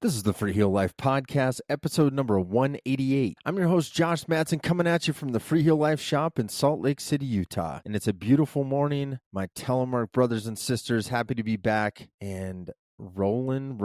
This is the Freeheel Life Podcast, episode number 188. I'm your host, Josh Madsen, coming at you from the Freeheel Life shop in Salt Lake City, Utah. And it's a beautiful morning. My Telemark brothers and sisters, happy to be back and rolling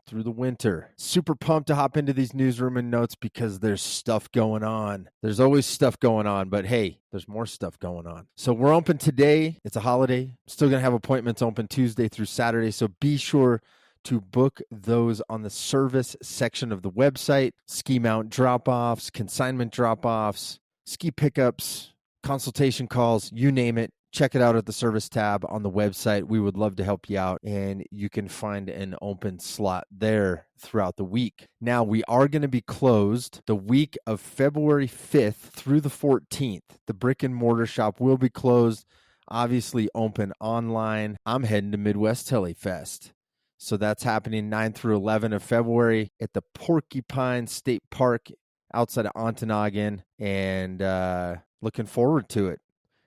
through the winter. Super pumped to hop into these newsroom and notes because there's stuff going on. There's always stuff going on, but hey, there's more stuff going on. So we're open today. It's a holiday. Still going to have appointments open Tuesday through Saturday, so be sure to book those on the service section of the website. Ski mount drop-offs, consignment drop-offs, ski pickups, consultation calls, you name it. Check it out at the service tab on the website. We would love to help you out, and you can find an open slot there throughout the week. Now, we are going to be closed the week of February 5th through the 14th. The brick and mortar shop will be closed, obviously open online. I'm heading to Midwest Telefest. So that's happening 9 through 11 of February at the Porcupine State Park outside of Ontonagon, and looking forward to it.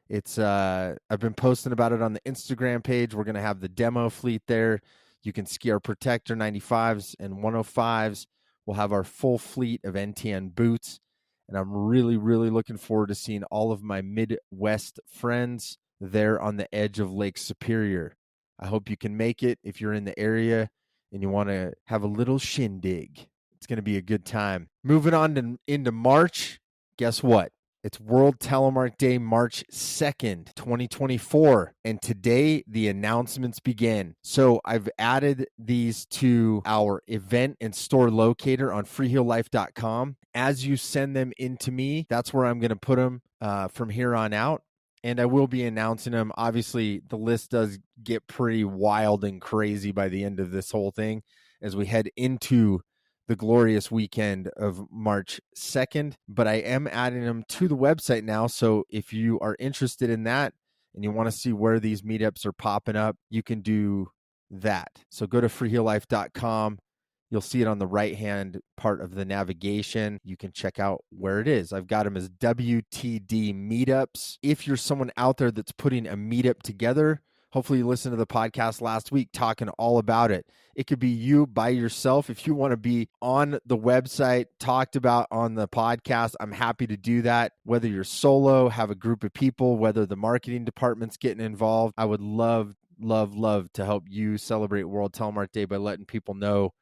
It's I've been posting about it on the Instagram page. We're going to have the demo fleet there. You can ski our Protector 95s and 105s. We'll have our full fleet of NTN boots, and I'm really looking forward to seeing all of my Midwest friends there on the edge of Lake Superior. I hope you can make it if you're in the area and you want to have a little shindig. It's going to be a good time. Moving on into March, guess what? It's World Telemark Day, March 2nd, 2024. And today, the announcements begin. So I've added these to our event and store locator on freeheellife.com. As you send them in to me, that's where I'm going to put them from here on out. And I will be announcing them. Obviously, the list does get pretty wild and crazy by the end of this whole thing as we head into the glorious weekend of March 2nd. But I am adding them to the website now. So if you are interested in that and you want to see where these meetups are popping up, you can do that. So go to freeheellife.com. You'll see it on the right-hand part of the navigation. You can check out where it is. I've got them as WTD meetups. If you're someone out there that's putting a meetup together, hopefully you listened to the podcast last week talking all about it. It could be you by yourself. If you want to be on the website, talked about on the podcast, I'm happy to do that. Whether you're solo, have a group of people, whether the marketing department's getting involved, I would love to help you celebrate World Telemark Day by letting people know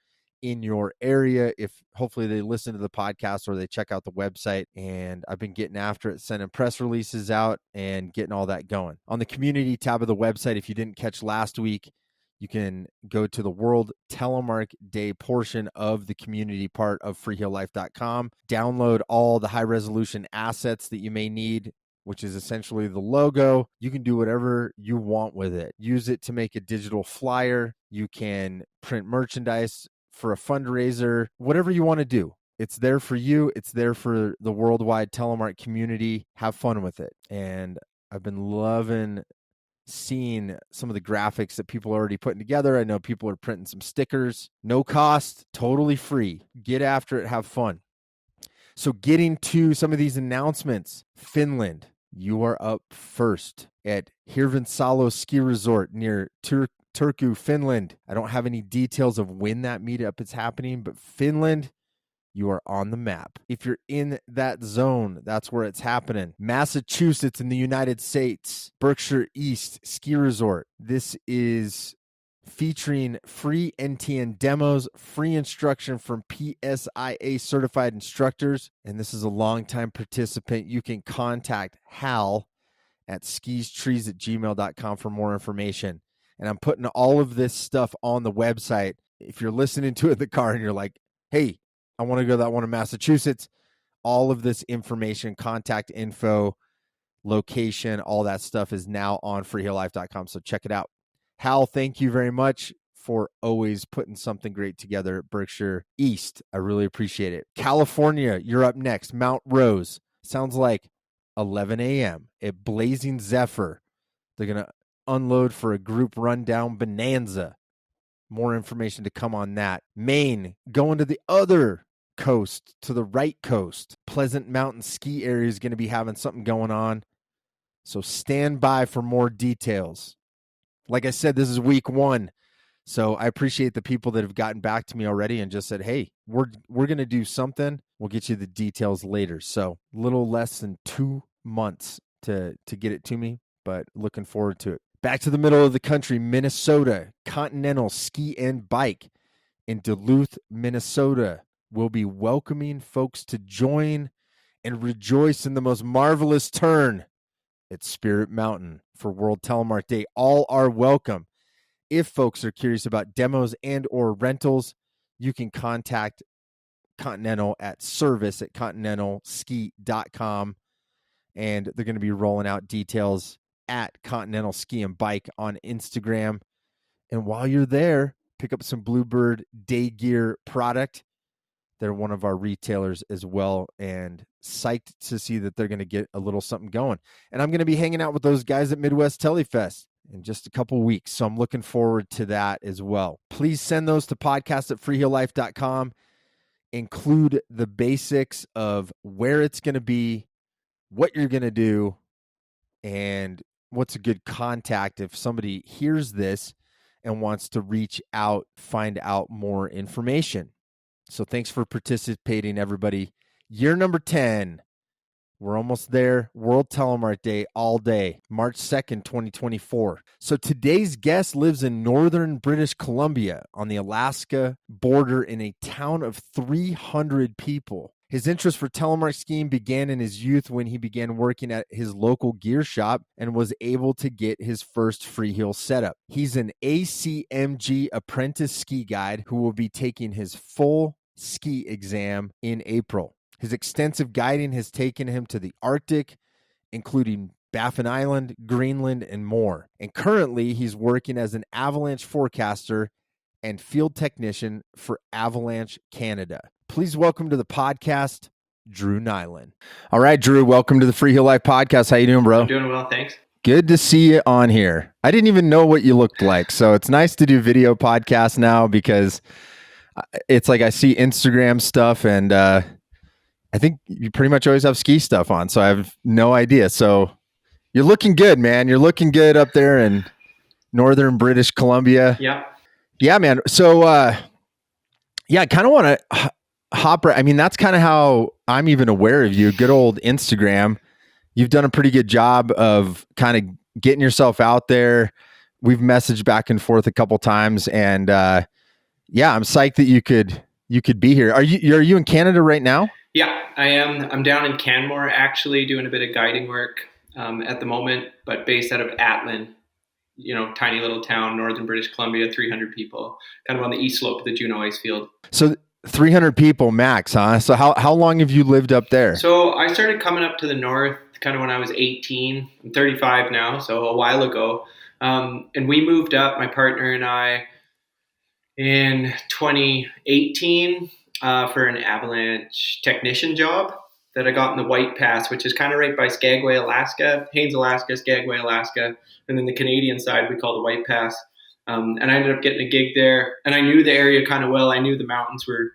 in your area, if hopefully they listen to the podcast or they check out the website. And I've been getting after it, sending press releases out and getting all that going. On the community tab of the website, if you didn't catch last week, you can go to the World Telemark Day portion of the community part of freeheellife.com, download all the high resolution assets that you may need, which is essentially the logo. You can do whatever you want with it. Use it to make a digital flyer. You can print merchandise for a fundraiser, whatever you want to do. It's there for you. It's there for the worldwide Telemark community. Have fun with it. And I've been loving seeing some of the graphics that people are already putting together. I know people are printing some stickers. No cost, totally free. Get after it. Have fun. So getting to some of these announcements. Finland, you are up first at Hirvensalo Ski Resort near Turku, Finland. I don't have any details of when that meetup is happening, but Finland, you are on the map. If you're in that zone, that's where it's happening. Massachusetts in the United States, Berkshire East Ski Resort. This is featuring free NTN demos, free instruction from PSIA certified instructors, and this is a longtime participant. You can contact Hal at skistrees@gmail.com for more information. And I'm putting all of this stuff on the website. If you're listening to it in the car and you're like, hey, I want to go to that one in Massachusetts, all of this information, contact info, location, all that stuff is now on freeheellife.com. So check it out. Hal, thank you very much for always putting something great together at Berkshire East. I really appreciate it. California, you're up next. Mount Rose. Sounds like 11 a.m. at Blazing Zephyr. They're going to unload for a group rundown bonanza. More information to come on that. Maine, going to the other coast, to the right coast. Pleasant Mountain Ski Area is going to be having something going on. So stand by for more details. Like I said, this is week one. So I appreciate the people that have gotten back to me already and just said, hey, we're going to do something. We'll get you the details later. So a little less than 2 months to get it to me, but looking forward to it. Back to the middle of the country, Minnesota, Continental Ski and Bike in Duluth, Minnesota will be welcoming folks to join and rejoice in the most marvelous turn at Spirit Mountain for World Telemark Day. All are welcome. If folks are curious about demos and or rentals, you can contact Continental at service@continentalski.com, and they're going to be rolling out details at Continental Ski and Bike on Instagram. And while you're there, pick up some Bluebird Day Gear product. They're one of our retailers as well, and psyched to see that they're going to get a little something going. And I'm going to be hanging out with those guys at Midwest Telefest in just a couple weeks, so I'm looking forward to that as well. Please send those to podcast@freeheellife.com. Include the basics of where it's going to be, what you're going to do, and what's a good contact if somebody hears this and wants to reach out, find out more information. So thanks for participating, everybody. Year number 10. We're almost there. World Telemark Day all day, March 2nd, 2024. So today's guest lives in northern British Columbia on the Alaska border in a town of 300 people. His interest for telemark skiing began in his youth when he began working at his local gear shop and was able to get his first freeheel setup. He's an ACMG Apprentice ski guide who will be taking his full ski exam in April. His extensive guiding has taken him to the Arctic, including Baffin Island, Greenland, and more. And currently, he's working as an avalanche forecaster and field technician for Avalanche Canada. Please welcome to the podcast, Drew Nyan. All right, Drew, welcome to the Freeheel Life podcast. How you doing, bro? I'm doing well, thanks. Good to see you on here. I didn't even know what you looked like, so it's nice to do video podcasts now because it's like I see Instagram stuff and I think you pretty much always have ski stuff on, so I have no idea. So you're looking good, man. You're looking good up there in northern British Columbia. Yeah. Yeah, man. So, yeah, I kind of want to hop right. I mean, that's kind of how I'm even aware of you. Good old Instagram. You've done a pretty good job of kind of getting yourself out there. We've messaged back and forth a couple times, and yeah, I'm psyched that you could be here. Are you in Canada right now? Yeah, I am. I'm down in Canmore, actually, doing a bit of guiding work at the moment, but based out of Atlin, tiny little town, northern British Columbia, 300 people, kind of on the east slope of the Juneau ice field. So 300 people max, huh? So how long have you lived up there? So I started coming up to the north kind of when I was 18. I'm 35 now, so a while ago. And we moved up, my partner and I, in 2018. For an avalanche technician job that I got in the White Pass, which is kind of right by Skagway, Alaska, Haines, Alaska, Skagway, Alaska. And then the Canadian side we call the White Pass. And I ended up getting a gig there. And I knew the area kind of well. I knew the mountains were,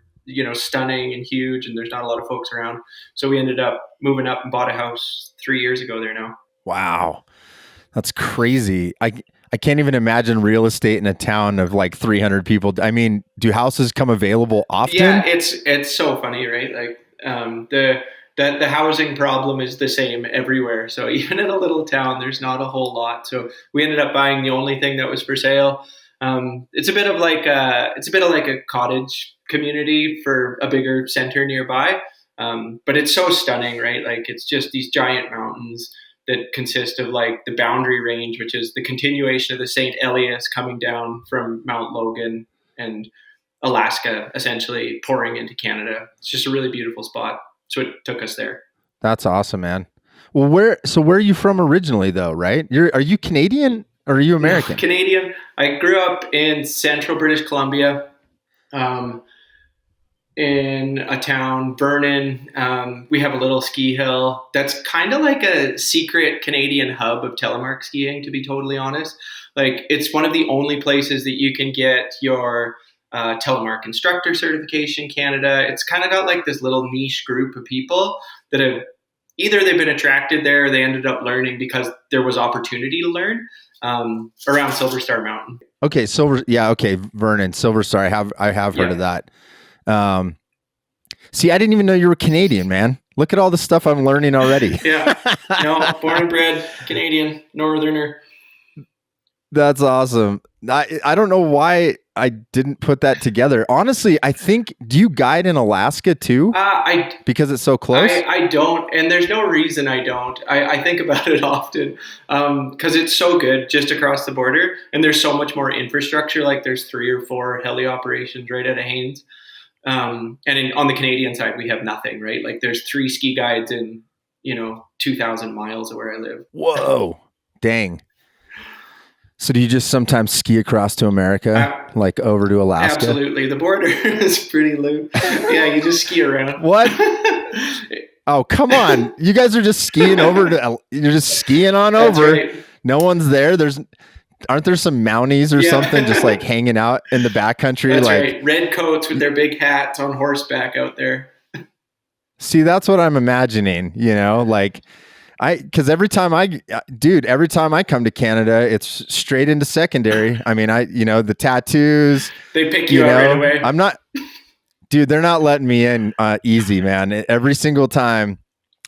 stunning and huge, and there's not a lot of folks around. So we ended up moving up and bought a house 3 years ago there now. Wow. That's crazy. I can't even imagine real estate in a town of like 300 people. I mean, do houses come available often? Yeah, it's so funny, right? Like the housing problem is the same everywhere. So even in a little town, there's not a whole lot. So we ended up buying the only thing that was for sale. It's a bit of like a cottage community for a bigger center nearby. But it's so stunning, right? Like it's just these giant mountains that consist of like the Boundary Range, which is the continuation of the St. Elias coming down from Mount Logan and Alaska, essentially pouring into Canada. It's just a really beautiful spot. So it took us there. That's awesome, man. Well, where are you from originally though, right? Are you Canadian or are you American? No, Canadian. I grew up in central British Columbia. In a town, Vernon. We have a little ski hill that's kind of like a secret Canadian hub of telemark skiing, to be totally honest. Like it's one of the only places that you can get your telemark instructor certification in Canada. It's kind of got like this little niche group of people that have either they've been attracted there or they ended up learning because there was opportunity to learn around Silver Star Mountain. Okay, Vernon, Silver Star. I have heard of that. See, I didn't even know you were Canadian, man. Look at all the stuff I'm learning already. Yeah, no, born and bred Canadian, Northerner. That's awesome. I don't know why I didn't put that together. Honestly, I think, do you guide in Alaska too? Because it's so close? I don't, and there's no reason I don't. I think about it often because it's so good just across the border, and there's so much more infrastructure. Like there's 3 or 4 heli operations right out of Haines. And on the Canadian side, we have nothing, right? Like there's 3 ski guides in, 2,000 miles of where I live. Whoa, dang. So do you just sometimes ski across to America, like over to Alaska? Absolutely. The border is pretty loose. Yeah, you just ski around. What? Oh, come on. You guys are just skiing you're just skiing on over. Right. No one's there. Aren't there some Mounties or something just like hanging out in the backcountry? That's right. Red coats with their big hats on horseback out there. See, that's what I'm imagining, because every time I come to Canada, it's straight into secondary. I mean, the tattoos. They pick you out right away. I'm not, dude, they're not letting me in easy, man. Every single time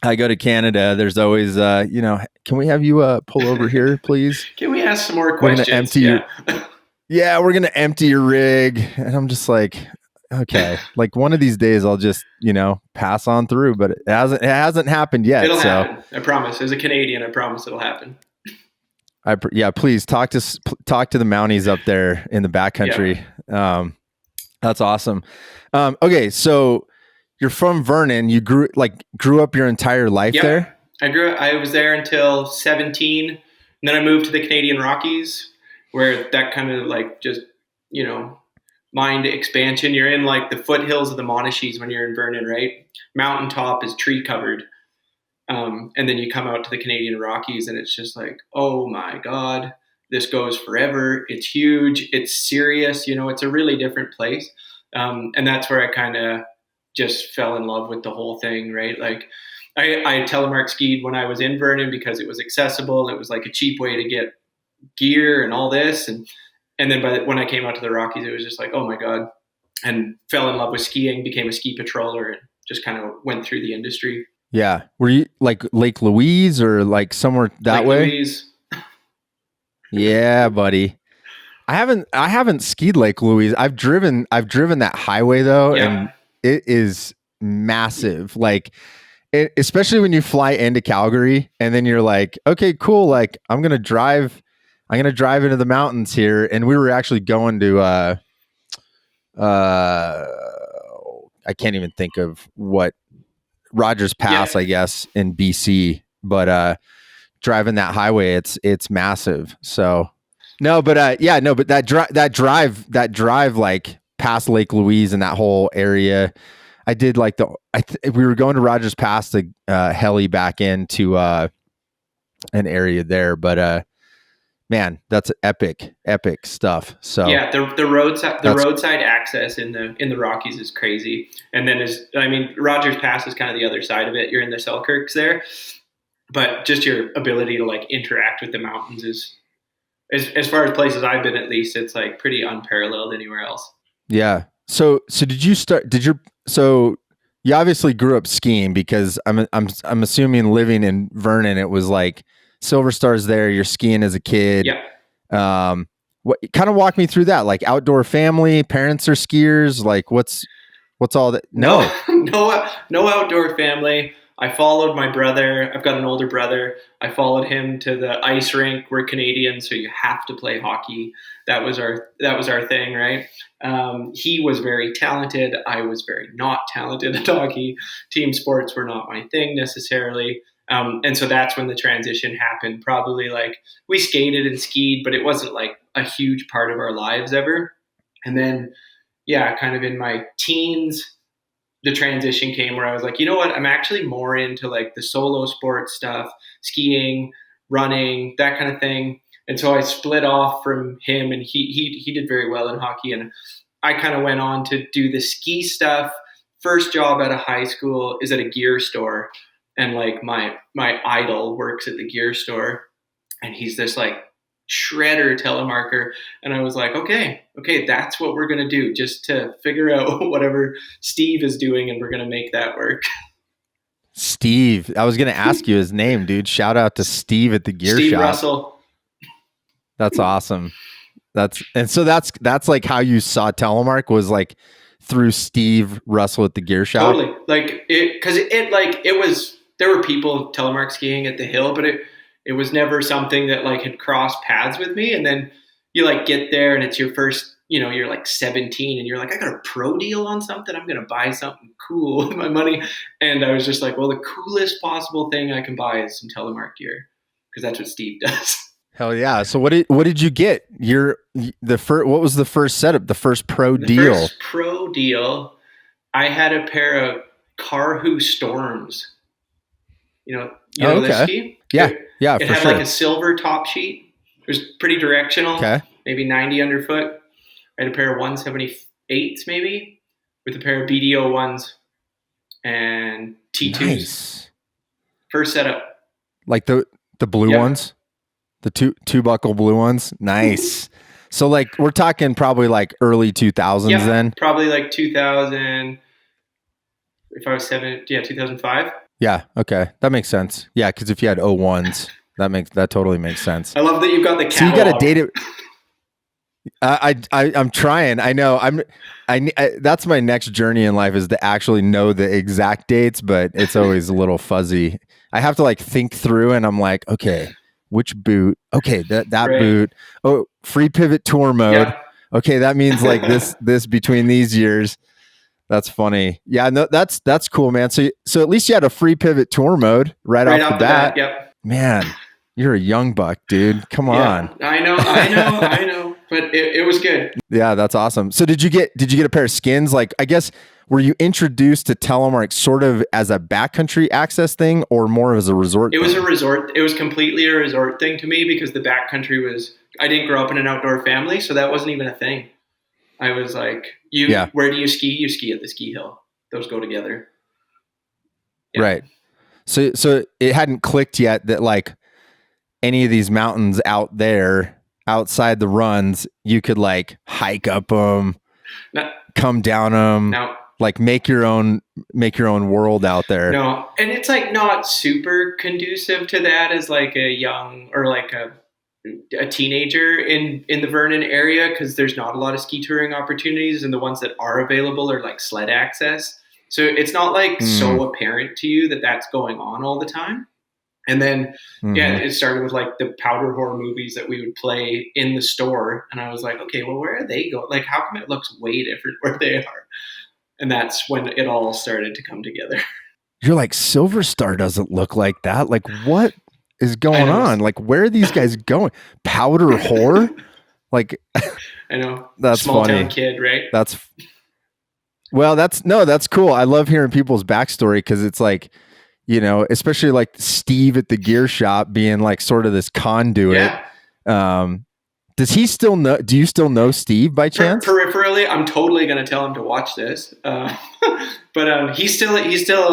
I go to Canada, there's always, can we have you pull over here, please? Can we ask some more questions? We're going to empty your rig. And I'm just like, okay, like one of these days I'll just, pass on through, but it hasn't happened yet. It'll happen. I promise. As a Canadian, I promise it'll happen. Please talk to the Mounties up there in the backcountry. Yeah. That's awesome. Okay. So you're from Vernon. You grew up your entire life there? I was there until 17. And then I moved to the Canadian Rockies where that kind of like just, mind expansion. You're in like the foothills of the Monashees when you're in Vernon, right? Mountaintop is tree covered. And then you come out to the Canadian Rockies and it's just like, oh my God, this goes forever. It's huge. It's serious. It's a really different place. And that's where I kind of just fell in love with the whole thing, right? Like I telemark skied when I was in Vernon because it was accessible. It was like a cheap way to get gear and all this. And then when I came out to the Rockies, it was just like, oh my God, and fell in love with skiing, became a ski patroller, and just kind of went through the industry. Yeah. Were you like Lake Louise or like somewhere that way? Louise. Yeah, buddy. I haven't skied Lake Louise. I've driven that highway though, and it is massive. Like, especially when you fly into Calgary, and then you're like, okay, cool. Like, I'm gonna drive into the mountains here, and we were actually going to I can't even think of what, Rogers Pass, I guess, in BC, but driving that highway, it's massive. So but that drive like past Lake Louise and that whole area, I did like we were going to Rogers Pass to heli back into an area there, but man, that's epic stuff. So yeah, the roadside access in the Rockies is crazy. And then Rogers Pass is kind of the other side of it. You're in the Selkirks there, but just your ability to like interact with the mountains is, as far as places I've been, at least, it's like pretty unparalleled anywhere else. Yeah. So you obviously grew up skiing, because I'm assuming living in Vernon, it was like Silver Star's there, you're skiing as a kid. Yeah. What kind of walk me through that? Like outdoor family, parents are skiers, like what's all that? No outdoor family. I followed my brother. I've got an older brother. I followed him to the ice rink. We're Canadian, so you have to play hockey. That was our thing, right? He was very talented. I was very not talented at hockey. Team sports were not my thing necessarily. And so that's when the transition happened. Probably like we skated and skied, but it wasn't like a huge part of our lives ever. And then, kind of in my teens, the transition came where I was like, you know what? I'm actually more into like the solo sports stuff, skiing, running, that kind of thing. And so I split off from him, and he did very well in hockey. And I kind of went on to do the ski stuff. First job out of high school is at a gear store. and like my idol works at the gear store, and he's this like shredder telemarker, and I was like, okay, that's what we're gonna do, just to figure out whatever Steve is doing, and we're gonna make that work. Steve, I was gonna ask you his name, dude. Shout out to Steve at the gear Steve shop. Russell. That's awesome. That's like how you saw Telemark, was like through Steve Russell at the gear shop. Totally, like it was, there were people telemark skiing at the hill, but it was never something that like had crossed paths with me. And then you like get there and it's your first, you're like 17 and you're like, I got a pro deal on something. I'm going to buy something cool with my money. And I was just like, well, the coolest possible thing I can buy is some telemark gear, because that's what Steve does. Hell yeah. So what did you get? What was the first setup? The first pro deal? First pro deal, I had a pair of Carhu Storms. The ski? Yeah. It had like a silver top sheet. It was pretty directional. Okay. Maybe 90 underfoot. I had a pair of 178s maybe, with a pair of BDO ones and T2s. Nice. First setup. Like the blue ones? The two buckle blue ones? Nice. So like we're talking probably like early 2000s then? Probably like 2000. If I was 2005. Yeah, okay. That makes sense. Yeah, because if you had 01s, that totally makes sense. I love that you've got the catalog. So you got to date it. I'm trying. I know. That's my next journey in life, is to actually know the exact dates, but it's always a little fuzzy. I have to like think through, and I'm like, okay, which boot? Okay, that right. Boot. Oh, free pivot tour mode. Yeah. Okay, that means like this between these years. That's funny. Yeah, no, that's cool, man. So at least you had a free pivot tour mode right off the bat. Yep. Man, you're a young buck, dude. Come on. I know. But it was good. Yeah, that's awesome. So did you get a pair of skins? Like, I guess, were you introduced to Telemark sort of as a backcountry access thing, or more as a resort? It was a resort. It was completely a resort thing to me, because the backcountry I didn't grow up in an outdoor family, so that wasn't even a thing. I was like, where do you ski? You ski at the ski hill. Those go together. Yeah. Right. So it hadn't clicked yet that like any of these mountains out there, outside the runs, you could like hike up them, come down them, like make your own world out there. No. And it's like not super conducive to that as like a young, or like a teenager in the Vernon area, because there's not a lot of ski touring opportunities, and the ones that are available are like sled access. So it's not like so apparent to you that that's going on all the time. And then, it started with like the powder horror movies that we would play in the store. And I was like, okay, well, where are they going? Like, how come it looks way different where they are? And that's when it all started to come together. You're like, Silver Star doesn't look like that. Like, what is going on? Like, where are these guys going? Powder horror? Like, I know. That's small funny. Town kid, right? That's cool. I love hearing people's backstory, because it's like, especially like Steve at the gear shop being like sort of this conduit. Yeah. Does he still know? Do you still know Steve by chance? Peripherally, I'm totally going to tell him to watch this. But he's still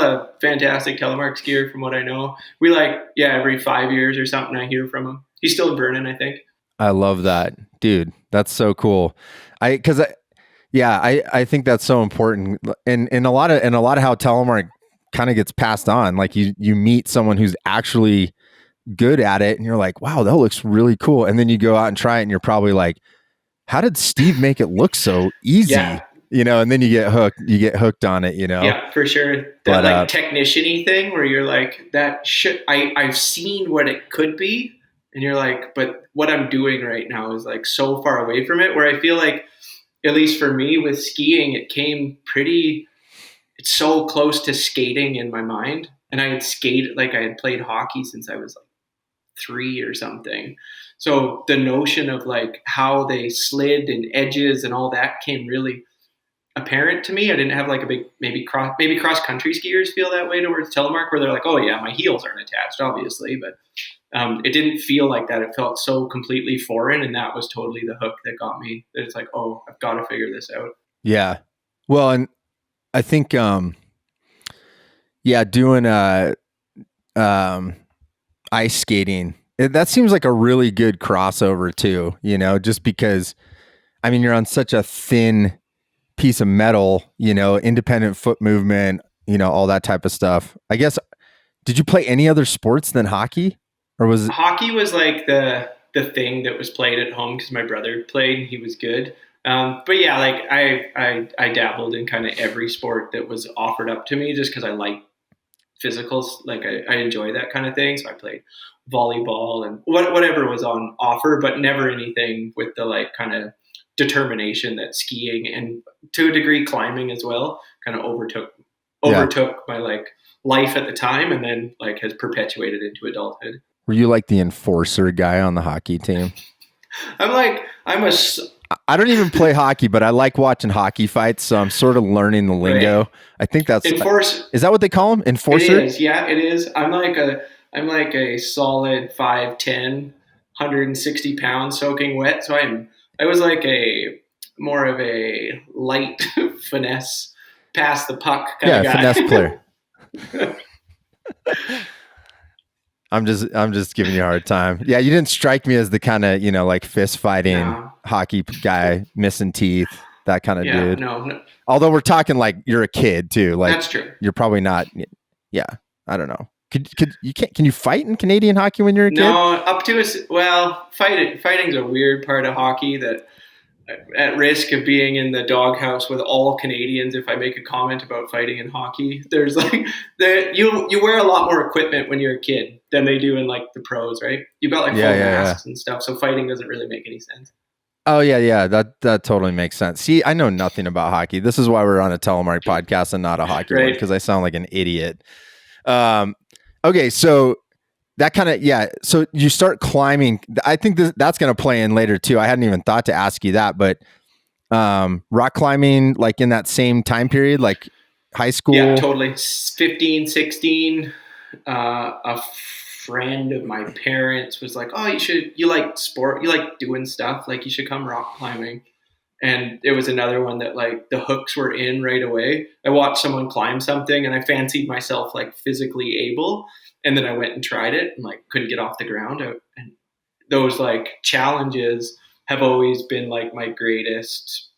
a fantastic telemark skier from what I know. We every 5 years or something I hear from him. He's still in Vernon, I think. I love that, dude. That's so cool. I think that's so important. And a lot of how telemark kind of gets passed on. Like you meet someone who's actually good at it, and you're like, wow, that looks really cool. And then you go out and try it, and you're probably like, how did Steve make it look so easy? Yeah. And then you get hooked on it, Yeah, for sure. That technician-y thing where you're like, I've seen what it could be. And you're like, but what I'm doing right now is like so far away from it, where I feel like, at least for me with skiing, it's so close to skating in my mind. And I had played hockey since I was like 3 or something. So the notion of like how they slid and edges and all that came really apparent to me. I didn't have like a big, maybe cross country skiers feel that way towards telemark, where they're like, oh yeah, my heels aren't attached, obviously. But it didn't feel like that. It felt so completely foreign. And that was totally the hook that got me. That it's like, oh, I've got to figure this out. Yeah. Well, and I think, doing ice skating. That seems like a really good crossover too, just because, I mean, you're on such a thin piece of metal, independent foot movement, all that type of stuff. I guess, did you play any other sports than hockey, or was it? Hockey was like the thing that was played at home because my brother played and he was good. But yeah, like I dabbled in kind of every sport that was offered up to me just because I like physicals. Like I enjoy that kind of thing. So I played volleyball and whatever was on offer, but never anything with the like kind of determination that skiing and to a degree climbing as well kind of overtook my like life at the time, and then like has perpetuated into adulthood. Were you like the enforcer guy on the hockey team? I don't even play hockey, but I like watching hockey fights, so I'm sort of learning the lingo. Right. I think that's is that what they call them? Enforcer? It is, yeah, it is. I'm like a solid 5'10", 160 pounds soaking wet. So I was like more of a light finesse, pass the puck kind of guy. Finesse player. I'm just giving you a hard time. Yeah, you didn't strike me as the kind of, like fist fighting hockey guy, missing teeth, that kind of dude. No. Although we're talking like you're a kid too. Like that's true. You're probably not. Yeah, I don't know. Can you fight in Canadian hockey when you're a kid? No, up to us. Well, fighting's a weird part of hockey that at risk of being in the doghouse with all Canadians if I make a comment about fighting in hockey. There's like you wear a lot more equipment when you're a kid than they do in like the pros, right? You've got like full masks and stuff, so fighting doesn't really make any sense. Oh yeah, that totally makes sense. See, I know nothing about hockey. This is why we're on a Telemark podcast and not a hockey one, because I sound like an idiot. Okay, so that kind of, so you start climbing. I think that's going to play in later too. I hadn't even thought to ask you that, but rock climbing, like in that same time period, like high school? Yeah, totally. 15, 16, a friend of my parents was like, oh, you like sport, you like doing stuff, like you should come rock climbing. And it was another one that like the hooks were in right away. I watched someone climb something and I fancied myself like physically able. And then I went and tried it and like couldn't get off the ground. And those like challenges have always been like my greatest,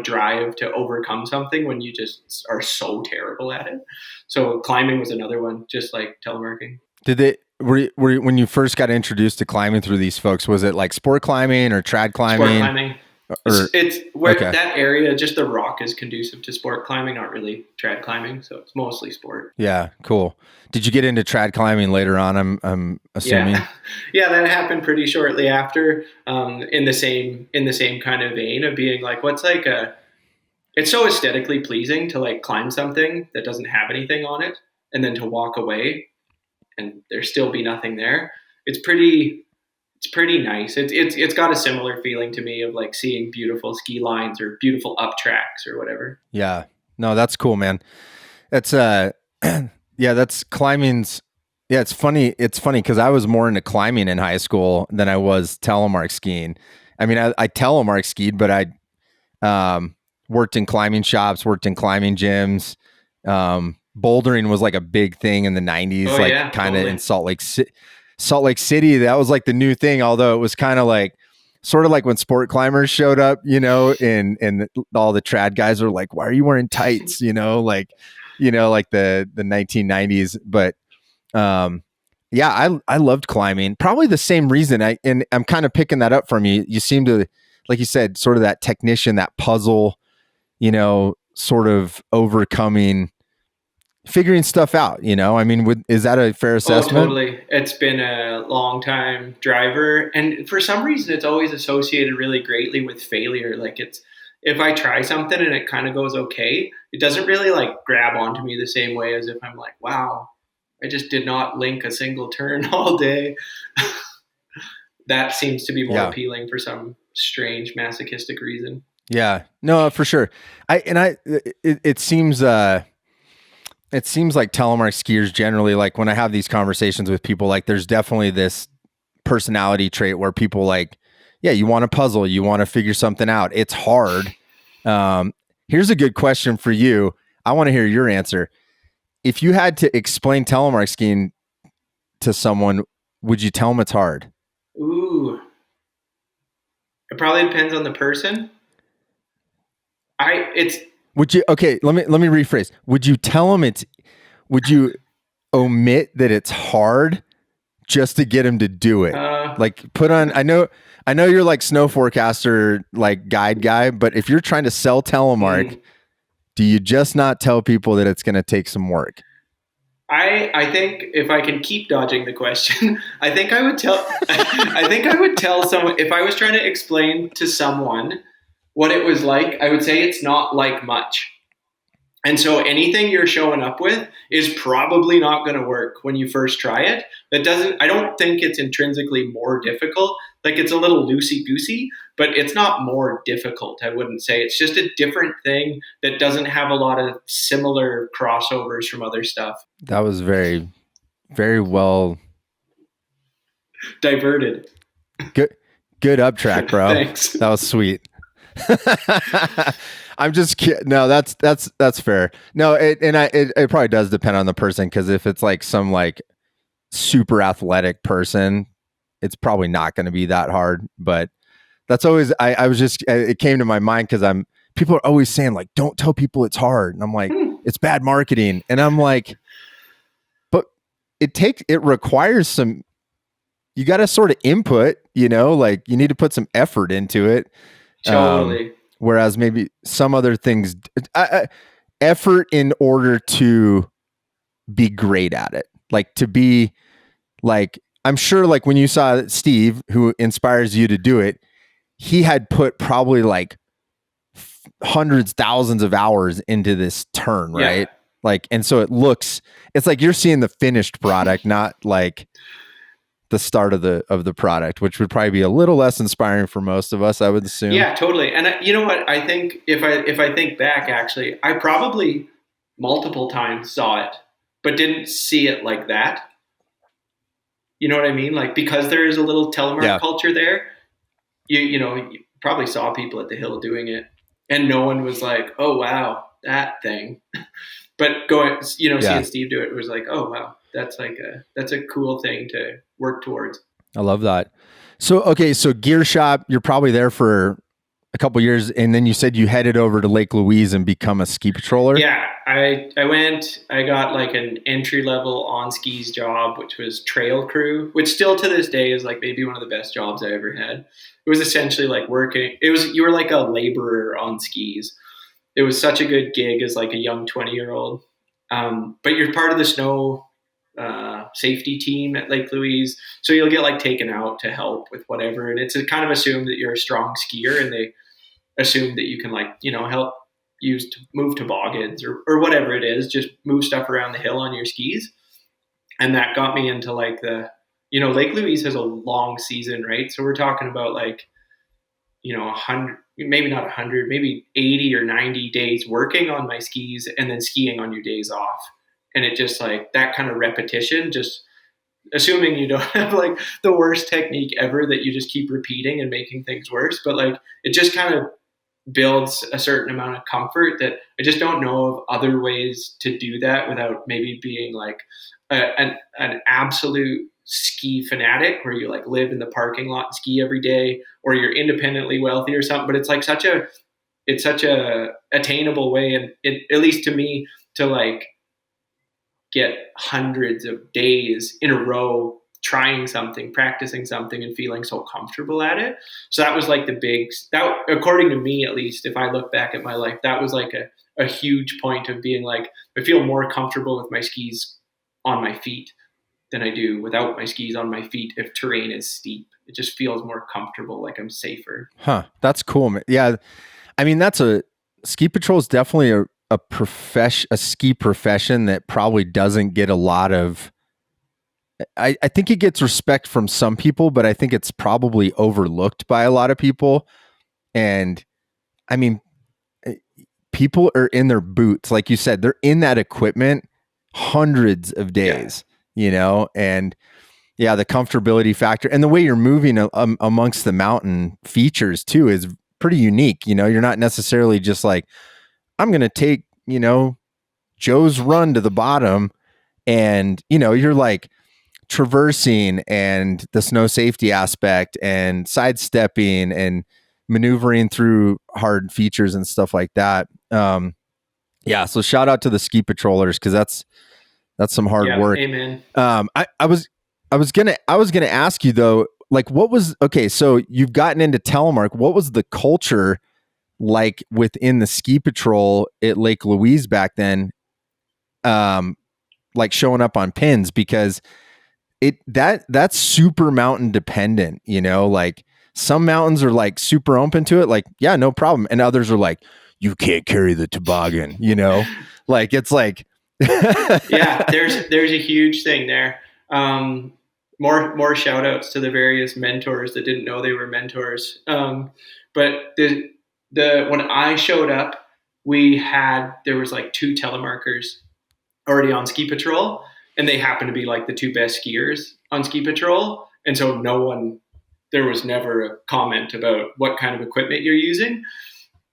drive to overcome something when you just are so terrible at it. So climbing was another one, just like telemarking. Were when you first got introduced to climbing through these folks, was it like sport climbing or trad climbing? Sport climbing. It's where that area, just the rock is conducive to sport climbing, not really trad climbing. So it's mostly sport. Yeah, cool. Did you get into trad climbing later on? I'm assuming. Yeah, that happened pretty shortly after. In the same kind of vein of being like, it's so aesthetically pleasing to like climb something that doesn't have anything on it, and then to walk away, and there still be nothing there. It's pretty nice. It's got a similar feeling to me of like seeing beautiful ski lines or beautiful up tracks or whatever. Yeah. No, that's cool, man. That's that's climbing's. Yeah, it's funny. It's funny because I was more into climbing in high school than I was telemark skiing. I mean, I telemark skied, but I worked in climbing shops, worked in climbing gyms. Bouldering was like a big thing in the 90s, kind of in Salt Lake City. That was like the new thing, although it was kind of like sort of like when sport climbers showed up, and all the trad guys were like, why are you wearing tights? Like the 1990s. But I loved climbing. Probably the same reason. I'm kind of picking that up from you. You seem to, like you said, sort of that technician, that puzzle, sort of overcoming, figuring stuff out, I mean, is that a fair assessment? Oh, totally. It's been a long time driver. And for some reason, it's always associated really greatly with failure. Like if I try something and it kind of goes okay, it doesn't really like grab onto me the same way as if I'm like, wow, I just did not link a single turn all day. That seems to be more appealing for some strange masochistic reason. Yeah, no, for sure. It seems like telemark skiers generally, like when I have these conversations with people, like there's definitely this personality trait where people like, you want to puzzle, you want to figure something out. It's hard. Here's a good question for you. I want to hear your answer. If you had to explain telemark skiing to someone, would you tell them it's hard? Ooh, it probably depends on the person. Would you, okay, let me rephrase. Would you tell them would you omit that it's hard just to get them to do it? Like put on, I know you're like snow forecaster, like guide guy, but if you're trying to sell Telemark, do you just not tell people that it's going to take some work? I think if I can keep dodging the question, I think I would tell someone, if I was trying to explain to someone what it was like, I would say it's not like much. And so anything you're showing up with is probably not going to work when you first try it. I don't think it's intrinsically more difficult. Like it's a little loosey-goosey, but it's not more difficult, I wouldn't say. It's just a different thing that doesn't have a lot of similar crossovers from other stuff. That was very, very well diverted. Good up track, bro. Thanks. That was sweet. I'm just kidding. No, that's fair. No, it probably does depend on the person, because if it's like some like super athletic person, it's probably not going to be that hard. But that's always I was just, it came to my mind because people are always saying like, don't tell people it's hard, and I'm like, it's bad marketing, and I'm like, but it requires some. You got to sort of input, like you need to put some effort into it. Totally. Whereas maybe some other things, effort in order to be great at it. Like to be like, I'm sure like when you saw Steve, who inspires you to do it, he had put probably like hundreds, thousands of hours into this turn, right? Yeah. Like, and so it's like you're seeing the finished product, not like the start of the product, which would probably be a little less inspiring for most of us, I would assume. Yeah, totally. And you know what? I think if I think back, actually, I probably multiple times saw it, but didn't see it like that. You know what I mean? Like, because there is a little Telemark culture there, you probably saw people at the hill doing it, and no one was like, oh, wow, that thing. But seeing Steve do it was like, oh, wow, that's a cool thing to work towards. I love that. So gear shop, you're probably there for a couple of years, and then you said you headed over to Lake Louise and become a ski patroller. Yeah, I got like an entry level on skis job, which was trail crew, which still to this day is like maybe one of the best jobs I ever had. It was essentially like you were like a laborer on skis. It was such a good gig as like a young 20-year-old. But you're part of the snow safety team at Lake Louise, so you'll get like taken out to help with whatever, and it's kind of assumed that you're a strong skier, and they assume that you can like help move toboggans or whatever it is, just move stuff around the hill on your skis. And that got me into like Lake Louise has a long season, right? So we're talking about like 100, maybe not 100, maybe 80 or 90 days working on my skis and then skiing on your days off. And it just like that kind of repetition, just assuming you don't have like the worst technique ever that you just keep repeating and making things worse. But like, it just kind of builds a certain amount of comfort that I just don't know of other ways to do that without maybe being like an absolute ski fanatic where you like live in the parking lot and ski every day, or you're independently wealthy or something. But it's like such a attainable way, and it, at least to me, to like get hundreds of days in a row trying something, practicing something, and feeling so comfortable at it. So that was like that, according to me, at least, if I look back at my life, that was like a huge point of being like, I feel more comfortable with my skis on my feet than I do without my skis on my feet if terrain is steep. It just feels more comfortable, like I'm safer. Huh. That's cool, man. Yeah. I mean, ski patrol is definitely a ski profession that probably doesn't get a lot of, I think it gets respect from some people, but I think it's probably overlooked by a lot of people. And I mean, people are in their boots. Like you said, they're in that equipment hundreds of days, and yeah, the comfortability factor and the way you're moving amongst the mountain features too is pretty unique. You're not necessarily just like, I'm going to take, Joe's run to the bottom, and, you're like traversing and the snow safety aspect and sidestepping and maneuvering through hard features and stuff like that. Yeah. So shout out to the ski patrollers, because that's some hard work. Amen. I was gonna ask you though, like, so you've gotten into Telemark. What was the culture like within the ski patrol at Lake Louise back then? Like showing up on pins, because that's super mountain dependent, like some mountains are like super open to it. Like, yeah, no problem. And others are like, you can't carry the toboggan, like, it's like, yeah, there's a huge thing there. More shout outs to the various mentors that didn't know they were mentors. But when I showed up, there was like 2 telemarkers already on ski patrol, and they happened to be like the 2 best skiers on ski patrol. And so there was never a comment about what kind of equipment you're using.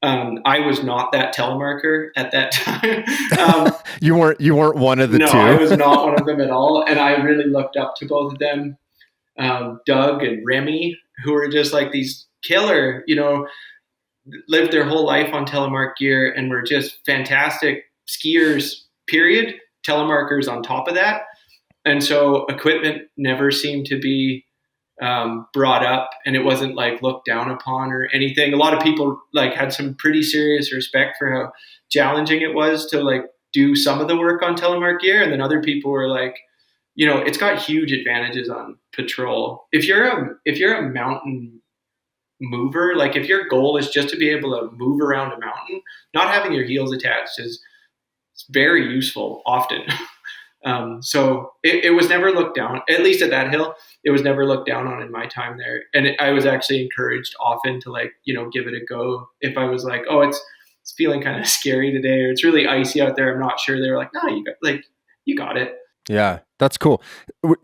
I was not that telemarker at that time. You weren't one of the 2. No, I was not one of them at all. And I really looked up to both of them, Doug and Remy, who were just like these killer, lived their whole life on Telemark gear and were just fantastic skiers, period. Telemarkers on top of that. And so equipment never seemed to be brought up, and it wasn't like looked down upon or anything. A lot of people like had some pretty serious respect for how challenging it was to like do some of the work on Telemark gear. And then other people were like, it's got huge advantages on patrol. If you're a mountain mover, like if your goal is just to be able to move around a mountain, not having your heels attached is very useful often. So it was never looked down, at least at that hill. It was never looked down on in my time there. And I was actually encouraged often to like, give it a go. If I was like, oh, it's feeling kind of scary today, or it's really icy out there, I'm not sure. They were like, no, you got it. Yeah, that's cool.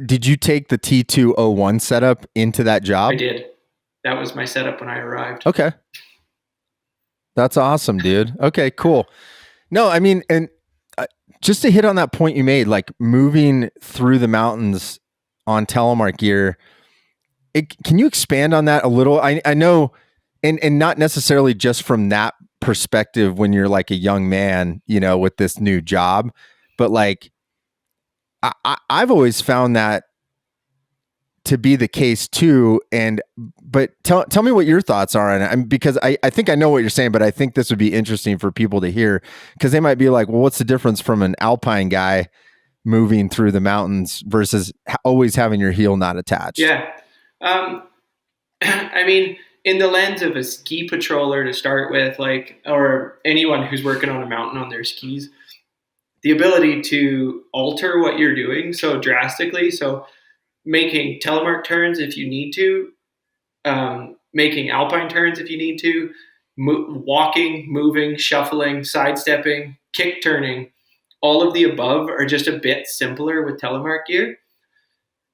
Did you take the T201 setup into that job? I did. That was my setup when I arrived. Okay. That's awesome, dude. Okay, cool. No, I mean, and just to hit on that point you made, like moving through the mountains on Telemark gear, can you expand on that a little? I know, and not necessarily just from that perspective when you're like a young man, with this new job, but like I've always found that to be the case too. But tell me what your thoughts are on it, because I think I know what you're saying, but I think this would be interesting for people to hear, because they might be like, well, what's the difference from an alpine guy moving through the mountains versus always having your heel not attached? Yeah. I mean, in the lens of a ski patroller to start with, like, or anyone who's working on a mountain on their skis, the ability to alter what you're doing so drastically. So making telemark turns if you need to, making alpine turns if you need to, walking, moving, shuffling, sidestepping, kick turning, all of the above are just a bit simpler with telemark gear.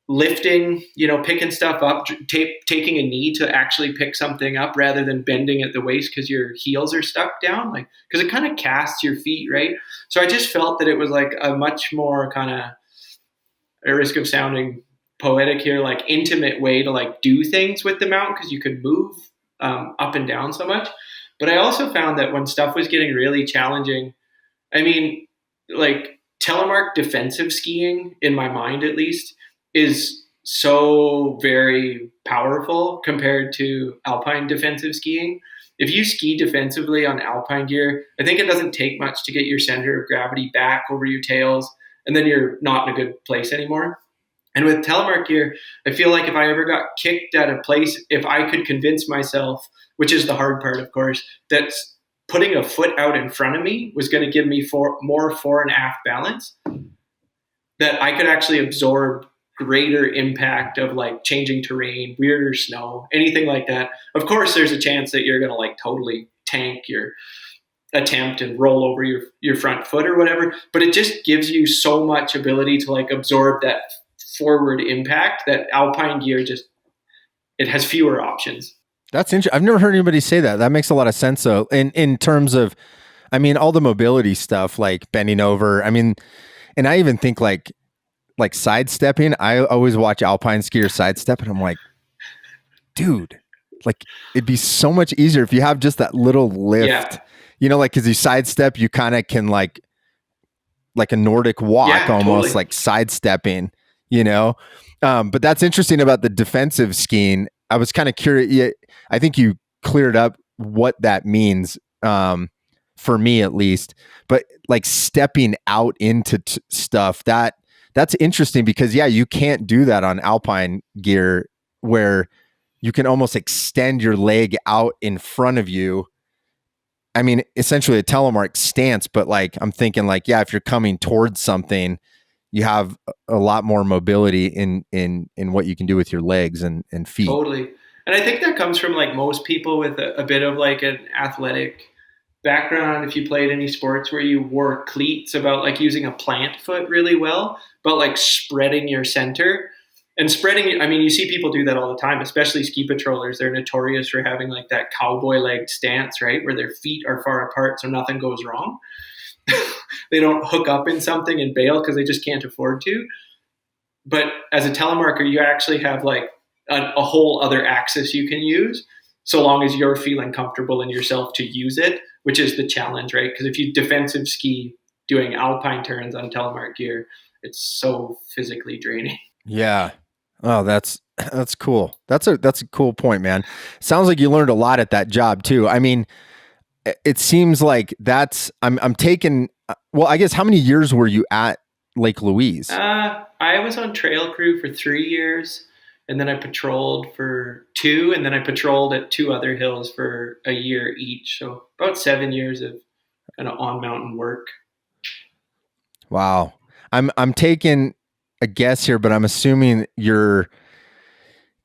Lifting, picking stuff up, taking a knee to actually pick something up rather than bending at the waist because your heels are stuck down, like, because it kind of casts your feet, right? So I just felt that it was like a much more kind of, at risk of sounding poetic here, like intimate way to like do things with the mountain, because you could move up and down so much. But I also found that when stuff was getting really challenging, I mean, like telemark defensive skiing, in my mind at least, is so very powerful compared to alpine defensive skiing. If you ski defensively on alpine gear, I think it doesn't take much to get your center of gravity back over your tails, and then you're not in a good place anymore. And with telemark gear, I feel like if I ever got kicked at a place, if I could convince myself, which is the hard part, of course, that putting a foot out in front of me was going to give me more fore and aft balance, that I could actually absorb greater impact of like changing terrain, weirder snow, anything like that. Of course, there's a chance that you're going to like totally tank your attempt and roll over your front foot or whatever, but it just gives you so much ability to like absorb that forward impact that alpine gear it has fewer options. That's interesting. I've never heard anybody say that. That makes a lot of sense though. In terms of, I mean, all the mobility stuff, like bending over, I mean, and I even think like like sidestepping. I always watch alpine skiers sidestep and I'm like, dude, like it'd be so much easier if you have just that little lift, like, cause you sidestep, you kind of can like a Nordic walk, almost totally. like sidestepping, but that's interesting about the defensive skiing. I was kind of curious. I think you cleared up what that means, for me at least, but like stepping out into stuff that's interesting because you can't do that on alpine gear where you can almost extend your leg out in front of you. I mean, essentially a telemark stance, but like, I'm thinking like, if you're coming towards something, you have a lot more mobility in what you can do with your legs and feet. Totally. And I think that comes from like most people with a bit of like an athletic background. If you played any sports where you wore cleats, about like using a plant foot really well, but like spreading your center and spreading. I mean, you see people do that all the time, especially ski patrollers. They're notorious for having like that cowboy legged stance, right? Where their feet are far apart so nothing goes wrong. They don't hook up in something and bail because they just can't afford to. But as a telemarker, you actually have like a whole other axis you can use, so long as you're feeling comfortable in yourself to use it, which is the challenge, right? Because if you defensive ski doing alpine turns on telemark gear, it's so physically draining. Yeah. Oh, that's cool. That's a cool point, man. Sounds like you learned a lot at that job too. I mean, it seems like I'm taking, well, I guess how many years were you at Lake Louise? I was on trail crew for 3 years, and then I patrolled for 2, and then I patrolled at 2 other hills for a year each. So about 7 years of kind of on mountain work. Wow. I'm taking a guess here, but I'm assuming your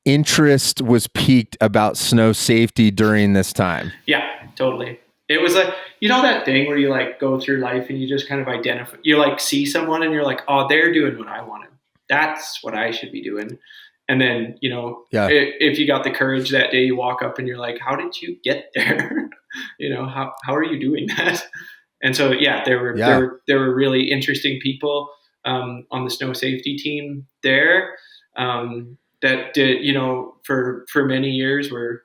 interest was piqued about snow safety during this time. Yeah, totally. It was like, that thing where you like go through life and you just kind of identify, you like see someone and you're like, oh, they're doing what I wanted. That's what I should be doing. And then, if you got the courage that day, you walk up and you're like, how did you get there? How are you doing that? And so, there were really interesting people on the snow safety team there that did, for many years were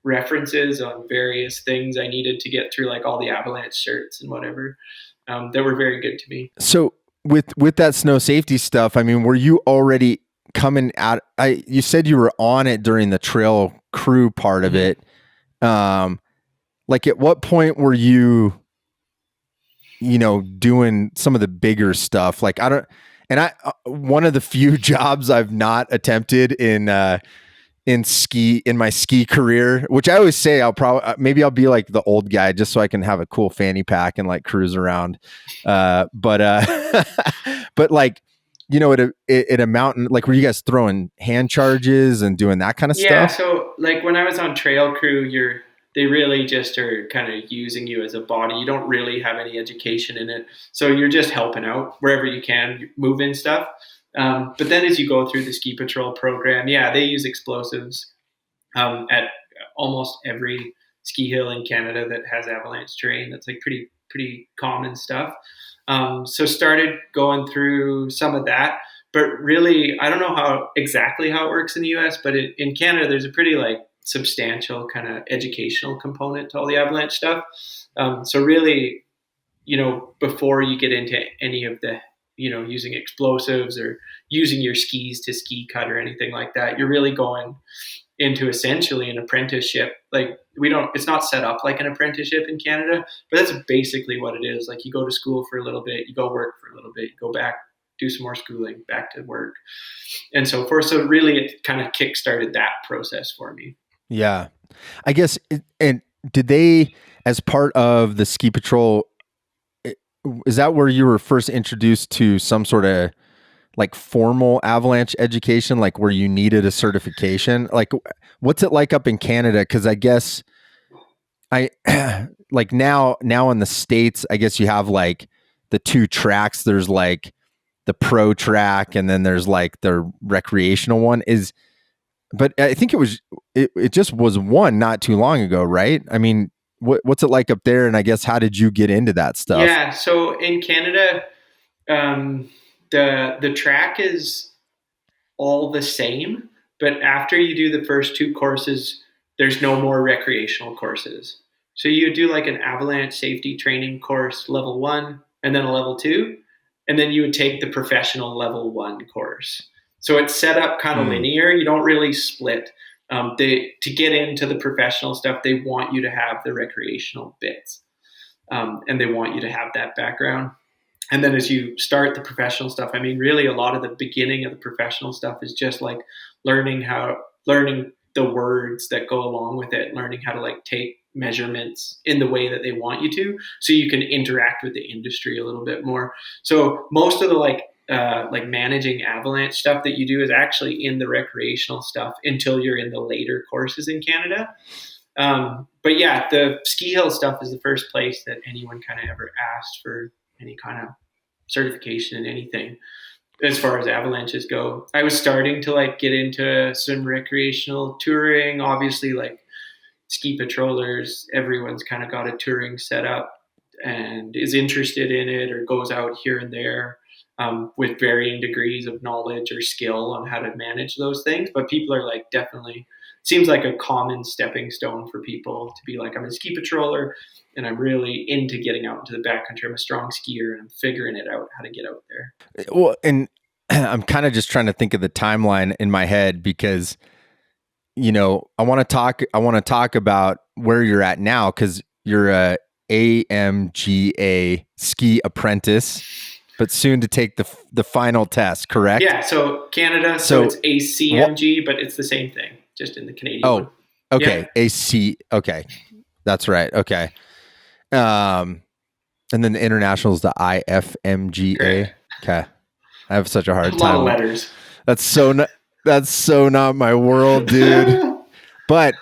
references on various things I needed to get through, like all the Avalanche shirts and whatever, that were very good to me. So with that snow safety stuff, I mean, were you already coming out? You said you were on it during the trail crew part of it. Like at what point were you, doing some of the bigger stuff? Like one of the few jobs I've not attempted in my ski career, which I always say I'll be like the old guy just so I can have a cool fanny pack and like cruise around. But like, at a mountain, like were you guys throwing hand charges and doing that kind of stuff? Yeah. So like when I was on trail crew, they really just are kind of using you as a body. You don't really have any education in it. So you're just helping out wherever you can, moving stuff. But then as you go through the ski patrol program, they use explosives at almost every ski hill in Canada that has avalanche terrain. That's like pretty common stuff. So started going through some of that. But really, I don't know exactly how it works in the US, but in Canada, there's a pretty like substantial kind of educational component to all the avalanche stuff. So really, before you get into any of the, using explosives or using your skis to ski cut or anything like that, you're really going into essentially an apprenticeship. Like it's not set up like an apprenticeship in Canada, but that's basically what it is. Like you go to school for a little bit, you go work for a little bit, you go back, do some more schooling, back to work, and so forth. So really it kind of kickstarted that process for me. Yeah. I guess, and did they, as part of the ski patrol, is that where you were first introduced to some sort of like formal avalanche education, like where you needed a certification? Like, what's it like up in Canada? Cause I guess like now in the States, I guess you have like the 2 tracks. There's like the pro track and then there's like the recreational one but I think it just was one not too long ago, right? I mean, what's it like up there? And I guess, how did you get into that stuff? Yeah. So in Canada, the track is all the same, but after you do the first 2 courses, there's no more recreational courses. So you do like an avalanche safety training course, level 1, and then a level 2, and then you would take the professional level 1 course. So it's set up kind of linear. You don't really split. To get into the professional stuff, they want you to have the recreational bits, and they want you to have that background. And then as you start the professional stuff, I mean, really a lot of the beginning of the professional stuff is just like learning the words that go along with it, learning how to like take measurements in the way that they want you to, so you can interact with the industry a little bit more. So most of the like managing avalanche stuff that you do is actually in the recreational stuff until you're in the later courses in Canada. But yeah, the ski hill stuff is the first place that anyone kind of ever asked for any kind of certification in anything as far as avalanches go. I was starting to like get into some recreational touring. Obviously, like ski patrollers, everyone's kind of got a touring setup and is interested in it or goes out here and there, with varying degrees of knowledge or skill on how to manage those things. But people are like, definitely seems like a common stepping stone for people to be like, I'm a ski patroller and I'm really into getting out into the backcountry. I'm a strong skier and I'm figuring it out how to get out there. Well, and I'm kind of just trying to think of the timeline in my head because, you know, I want to talk about where you're at now, because you're a AMGA ski apprentice, but soon to take the final test, correct? Yeah. So Canada, so it's ACMG, but it's the same thing, just in the Canadian one. Okay. Yeah. AC. Okay. That's right. Okay. And then the international is the IFMGA. Correct. Okay. I have such a hard time. A lot of letters. That's so not my world, dude. But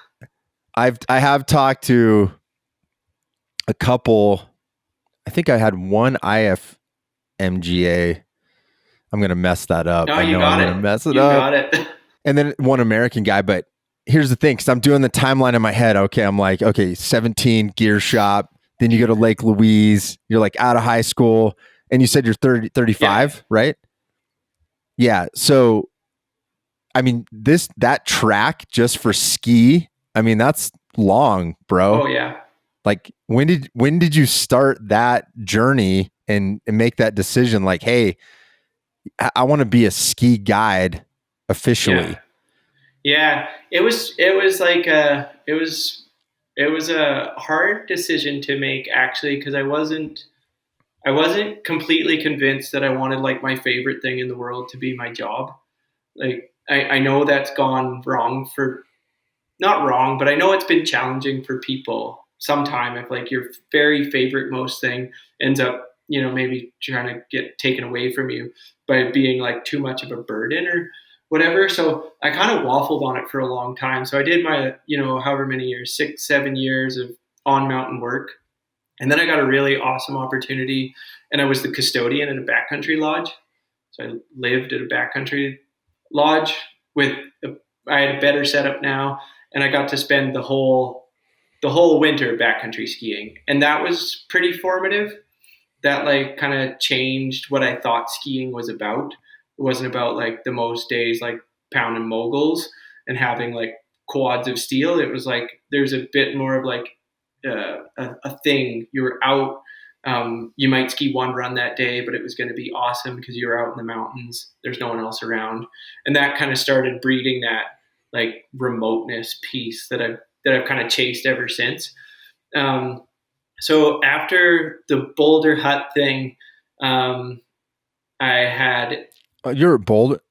I have talked to a couple. I think I had one IFMGA. I'm gonna mess that up. No, I know I'm gonna mess it up. You got it. And then one American guy. But here's the thing, because I'm doing the timeline in my head. Okay, I'm like, okay, 17 gear shop. Then you go to Lake Louise. You're like out of high school, and you said you're 35, right? Yeah. So, I mean, that track just for ski, I mean, that's long, bro. Oh yeah. Like, when did you start that journey and make that decision? Like, hey, I want to be a ski guide officially. Yeah. It was a hard decision to make, actually, because I wasn't completely convinced that I wanted like my favorite thing in the world to be my job. Like I know that's gone wrong not wrong, but I know it's been challenging for people sometime if like your very favorite most thing ends up, you know, maybe trying to get taken away from you by being like too much of a burden or whatever. So I kind of waffled on it for a long time. So I did my, you know, however many years, 6-7 years of on mountain work. And then I got a really awesome opportunity, and I was the custodian at a backcountry lodge. So I lived at a backcountry lodge I had a better setup now, and I got to spend the whole winter backcountry skiing. And that was pretty formative. That like kind of changed what I thought skiing was about. It wasn't about like the most days like pounding moguls and having like quads of steel. It was like there's a bit more of like a thing. You were out. You might ski one run that day, but it was going to be awesome because you were out in the mountains. There's no one else around, and that kind of started breeding that like remoteness piece that I've kind of chased ever since. So after the Boulder Hut thing, I had. You're a Boulder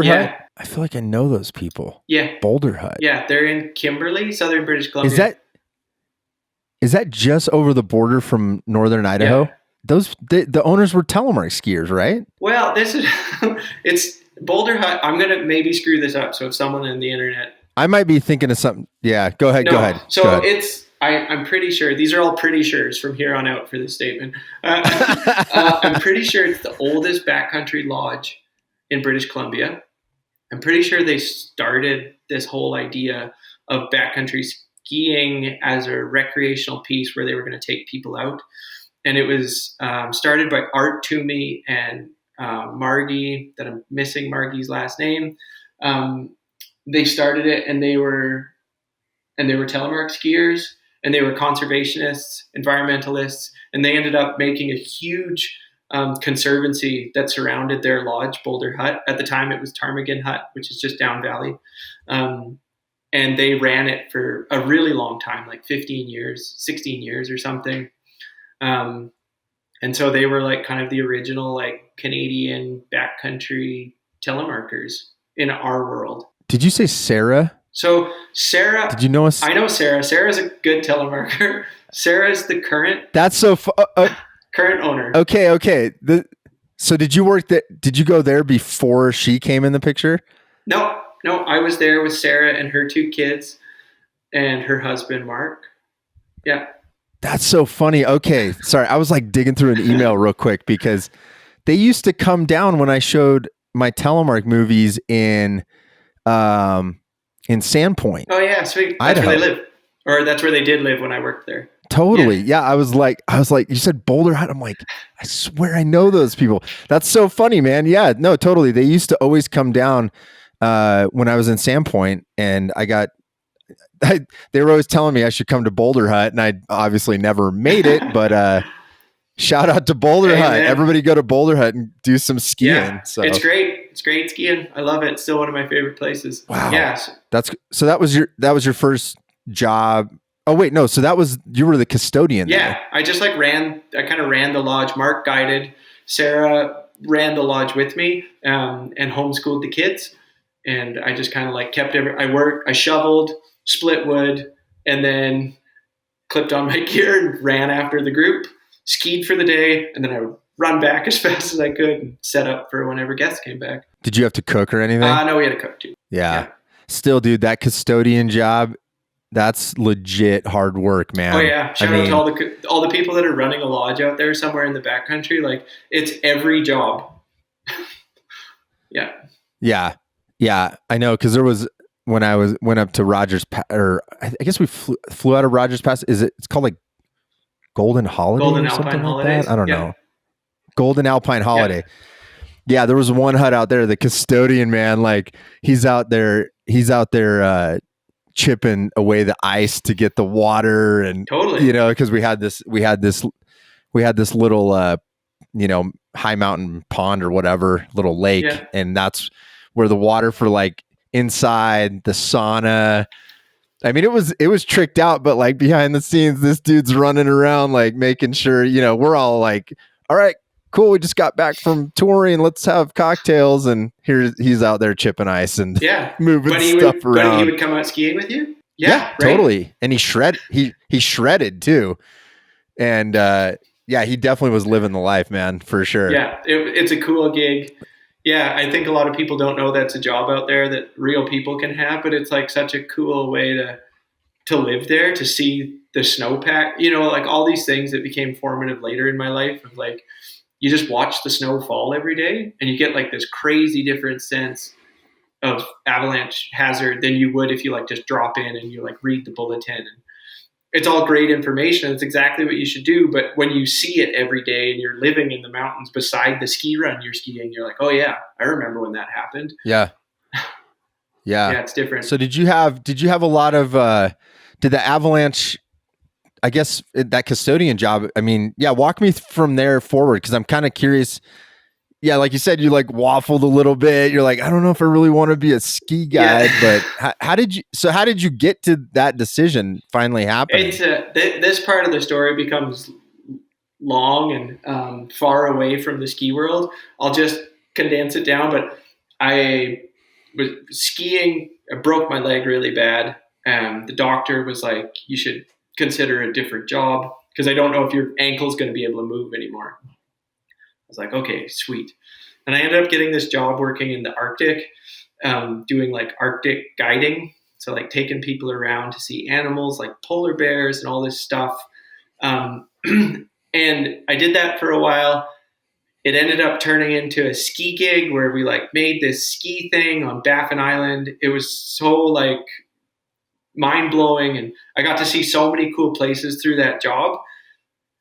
Yeah. Hut? I feel like I know those people. Yeah. Boulder Hut. Yeah, they're in Kimberley, southern British Columbia. Is that just over the border from northern Idaho? Yeah. The owners were Telemark skiers, right? Well, this is it's Boulder Hut. I'm gonna maybe screw this up. So if someone in the internet, I might be thinking of something. Yeah, go ahead. So it's I'm pretty sure these are all pretty sures from here on out for this statement. I'm pretty sure it's the oldest backcountry lodge in British Columbia. I'm pretty sure they started this whole idea of backcountry skiing as a recreational piece where they were going to take people out. And it was started by Art Toomey and Margie, that I'm missing Margie's last name. They started it, and they were telemark skiers, and they were conservationists, environmentalists, and they ended up making a huge conservancy that surrounded their lodge, Boulder Hut. At the time, it was Ptarmigan Hut, which is just down valley. And they ran it for a really long time, like 15 years, 16 years or something. And so they were like kind of the original like Canadian backcountry telemarkers in our world. Did you say Sarah? So Sarah, did you know us? I know Sarah. Sarah's a good telemarker. Sarah's the current. That's so current owner. Okay. So did you work that? Did you go there before she came in the picture? No. I was there with Sarah and her 2 kids and her husband, Mark. Yeah. That's so funny. Okay. Sorry. I was like digging through an email real quick because they used to come down when I showed my telemark movies in Sandpoint. Oh yeah. Sweet. That's Idaho. where they live, or that's where they did live when I worked there. Totally. Yeah. I was like, you said Boulder Hut. I'm like, I swear I know those people. That's so funny, man. Yeah, no, totally. They used to always come down when I was in Sandpoint, and they were always telling me I should come to Boulder Hut, and I obviously never made it, but shout out to Boulder Hut. Man. Everybody go to Boulder Hut and do some skiing. Yeah, so it's great. It's great skiing. I love it. It's still one of my favorite places. Wow. Yeah. So that was your first job. Oh wait, no. So you were the custodian. Yeah. There. I just I kind of ran the lodge. Mark guided. Sarah ran the lodge with me, and homeschooled the kids. And I just kind of kept I shoveled, split wood, and then clipped on my gear and ran after the group, skied for the day, and then I would run back as fast as I could and set up for whenever guests came back. Did you have to cook or anything? No, we had to cook too. Yeah. Still, dude, that custodian job, that's legit hard work, man. Oh yeah. Shout out to all the people that are running a lodge out there somewhere in the backcountry. It's every job. Yeah. Yeah. Yeah, I know, because there was when I went up to Rogers Pass, or I guess we flew out of Rogers Pass. It's called like Golden Holiday or something like that? I don't know. Golden Alpine Holiday. Yeah, there was one hut out there. The custodian, man, he's out there chipping away the ice to get the water, and totally, because we had this little high mountain pond or whatever, little lake, and that's where the water for inside the sauna. I mean, it was tricked out, but behind the scenes, this dude's running around making sure, we're all all right, cool. We just got back from touring. Let's have cocktails. And he's out there chipping ice and moving stuff around. But he would come out skiing with you? Yeah, right. Totally. And he shredded too. And he definitely was living the life, man, for sure. Yeah, it's a cool gig. Yeah, I think a lot of people don't know that's a job out there that real people can have, but it's such a cool way to live there, to see the snowpack, all these things that became formative later in my life of you just watch the snow fall every day and you get this crazy different sense of avalanche hazard than you would if you just drop in and you read the bulletin. And it's all great information. It's exactly what you should do. But when you see it every day and you're living in the mountains beside the ski run you're skiing, you're like, oh yeah, I remember when that happened. Yeah. Yeah. Yeah, it's different. So did you have a lot of, did the Avalanche, I guess that custodian job, I mean, walk me from there forward. 'Cause I'm kind of curious. Yeah. Like you said, you waffled a little bit. You're I don't know if I really want to be a ski guide, but how did you get to that decision finally happening? It's this part of the story becomes long and far away from the ski world. I'll just condense it down, but I was skiing. I broke my leg really bad. The doctor was like, you should consider a different job because I don't know if your ankle's going to be able to move anymore. I was like, okay, sweet. And I ended up getting this job working in the Arctic, doing Arctic guiding. So taking people around to see animals like polar bears and all this stuff. And I did that for a while. It ended up turning into a ski gig where we made this ski thing on Baffin Island. It was so mind blowing. And I got to see so many cool places through that job.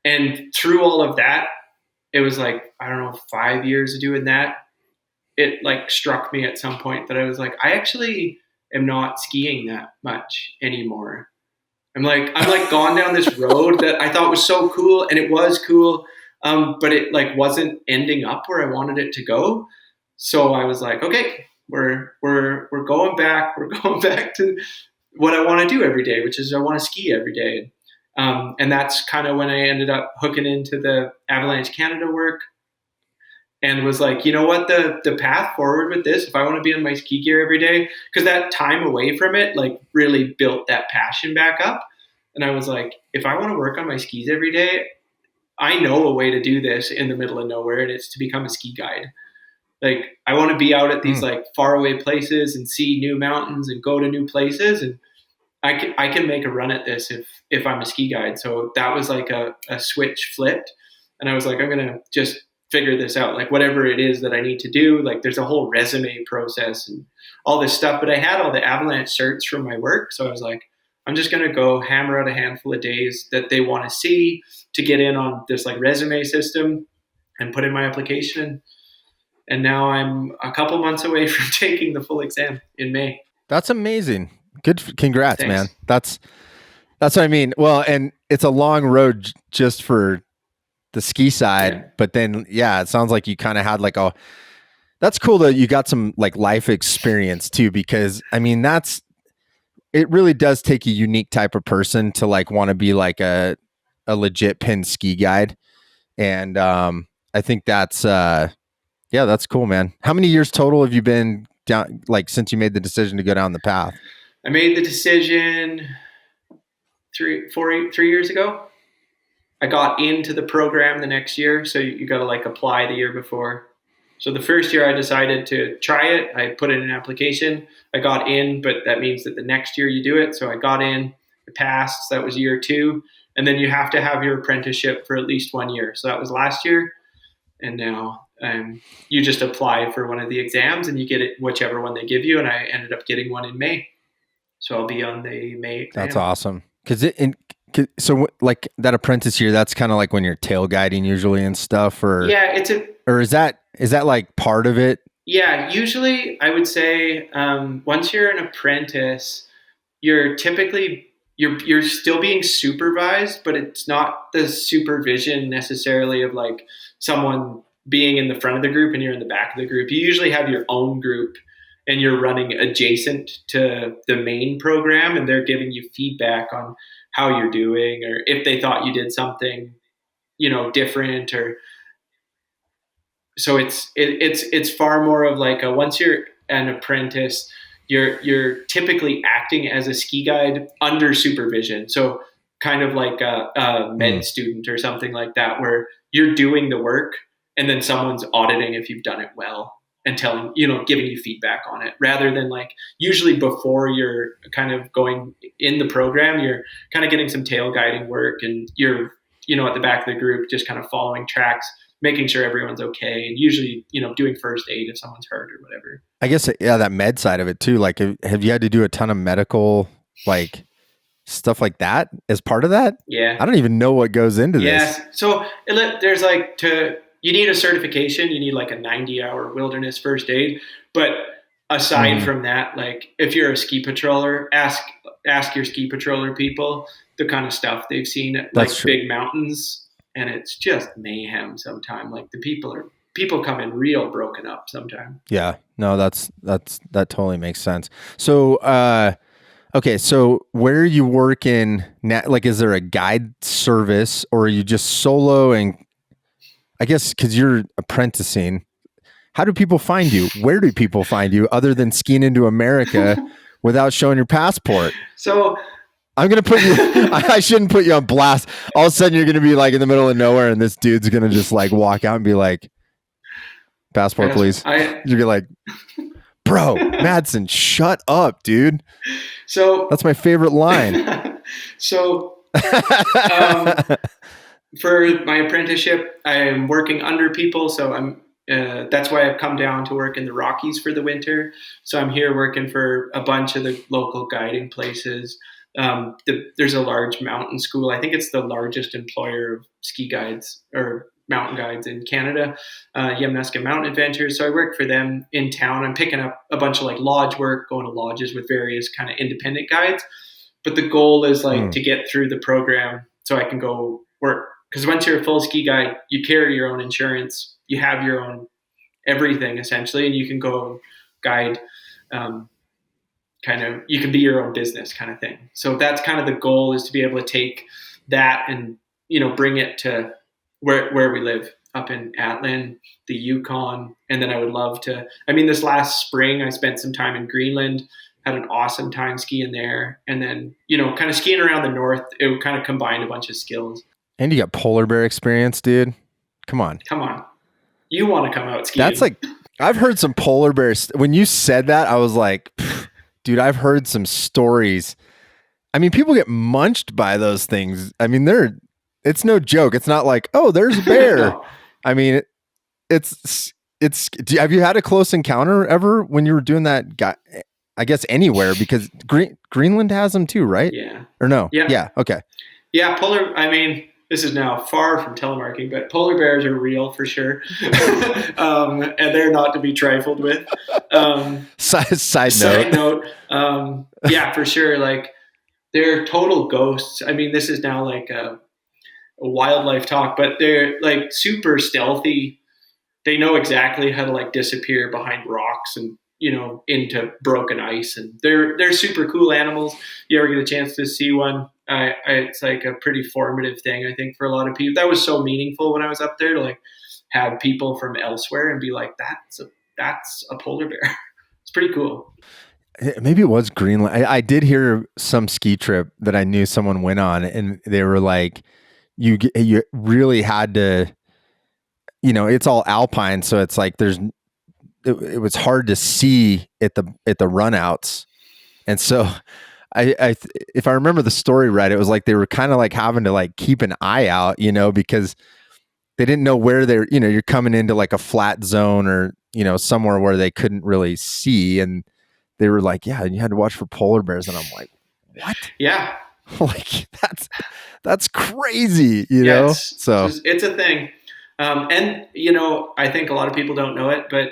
And through all of that, it was like, I don't know, 5 years of doing that. It like struck me at some point that I was like, I actually am not skiing that much anymore. I'm like gone down this road that I thought was so cool, and it was cool, but it like wasn't ending up where I wanted it to go. So I was like, okay, we're going back. We're going back to what I want to do every day, which is I want to ski every day. And that's kind of when I ended up hooking into the Avalanche Canada work, and was like, you know what, the path forward with this, if I want to be in my ski gear every day, because that time away from it like really built that passion back up. And I was like, if I want to work on my skis every day, I know a way to do this in the middle of nowhere, and it's to become a ski guide. Like, I want to be out at these like faraway places and see new mountains and go to new places, and I can make a run at this if I'm a ski guide. So that was like a switch flipped, and I was like, I'm gonna just figure this out, like whatever it is that I need to do. Like, there's a whole resume process and all this stuff, but I had all the Avalanche certs from my work, so I was like, I'm just gonna go hammer out a handful of days that they want to see to get in on this like resume system and put in my application. And now I'm a couple months away from taking the full exam in May. That's amazing. Good. Congrats, Thanks. man. That's what I mean. Well, and it's a long road just for the ski side, but then, it sounds like you kind of had like that's cool that you got some like life experience too, because I mean, it really does take a unique type of person to like want to be like a legit pin ski guide. And, I think that's, that's cool, man. How many years total have you been down, like since you made the decision to go down the path? I made the decision 3 years ago. I got into the program the next year. So you got to like apply the year before. So the first year I decided to try it. I put in an application. I got in, but that means that the next year you do it. So I got in, I passed. So that was year 2. And then you have to have your apprenticeship for at least 1 year. So that was last year. And now you just apply for one of the exams and you get it, whichever one they give you. And I ended up getting one in May. So I'll be on the May exam. That's awesome. So like that apprentice year, that's kind of like when you're tail guiding usually and stuff, or is that like part of it? Yeah, usually I would say once you're an apprentice, you're typically you're still being supervised, but it's not the supervision necessarily of like someone being in the front of the group and you're in the back of the group. You usually have your own group and you're running adjacent to the main program, and they're giving you feedback on how you're doing, or if they thought you did something, different, or so it's far more of like once you're an apprentice, you're typically acting as a ski guide under supervision. So kind of like a med student or something like that, where you're doing the work and then someone's auditing if you've done it well and telling, giving you feedback on it, rather than like usually before you're kind of going in the program, you're kind of getting some tail guiding work and you're, at the back of the group, just kind of following tracks, making sure everyone's okay. And usually, doing first aid if someone's hurt or whatever. I guess, that med side of it too. Like, have you had to do a ton of medical, like stuff like that as part of that? Yeah. I don't even know what goes into this. Yes. So there's like you need a certification. You need like a 90-hour wilderness first aid. But aside from that, like if you're a ski patroller, ask your ski patroller people the kind of stuff they've seen at like big mountains, and it's just mayhem sometimes. Like the people come in real broken up sometimes. Yeah. No, that totally makes sense. So, okay. So where are you working now? Like, is there a guide service, or are you just solo? And I guess because you're apprenticing, how do people find you? Where do people find you other than skiing into America without showing your passport? So I'm going to put you, I shouldn't put you on blast. All of a sudden you're going to be like in the middle of nowhere and this dude's going to just like walk out and be like, passport, please. You're like, bro, Madsen, shut up, dude. So that's my favorite line. So, for my apprenticeship, I'm working under people. So that's why I've come down to work in the Rockies for the winter. So I'm here working for a bunch of the local guiding places. There's a large mountain school. I think it's the largest employer of ski guides or mountain guides in Canada, Yamnuska Mountain Adventures. So I work for them in town. I'm picking up a bunch of like lodge work, going to lodges with various kind of independent guides. But the goal is like to get through the program so I can go work. Because once you're a full ski guide, you carry your own insurance, you have your own everything essentially, and you can go guide. You can be your own business kind of thing. So that's kind of the goal, is to be able to take that and, bring it to where we live up in Atlin, the Yukon. And then I would love to, this last spring, I spent some time in Greenland, had an awesome time skiing there. And then, kind of skiing around the north, it would kind of combine a bunch of skills. And you got polar bear experience, dude. Come on. You want to come out skiing. That's like, I've heard some polar bears. When you said that, I was like, dude, I've heard some stories. People get munched by those things. It's no joke. It's not like, oh, there's a bear. No. Have you had a close encounter ever when you were doing that? I guess anywhere, because Greenland has them too, right? Yeah. Or no? Yeah. Yeah. Okay. Yeah. This is now far from telemarking, but polar bears are real for sure. And they're not to be trifled with. Side note. Yeah, for sure. Like, they're total ghosts. This is now like a wildlife talk, but they're like super stealthy. They know exactly how to like disappear behind rocks and, into broken ice. And they're super cool animals. You ever get a chance to see one? It's like a pretty formative thing, I think, for a lot of people. That was so meaningful when I was up there, to like have people from elsewhere and be like, that's a polar bear. It's pretty cool. Maybe it was Greenland. I did hear some ski trip that I knew someone went on, and they were like, you really had to, it's all alpine. So it's like, it was hard to see at the runouts. And so if I remember the story right, it was like they were kind of like having to like keep an eye out, because they didn't know where they're, you're coming into like a flat zone or, somewhere where they couldn't really see. And they were like, yeah, you had to watch for polar bears. And I'm like, what? Yeah. Like that's crazy, know? So it's a thing. And, I think a lot of people don't know it, but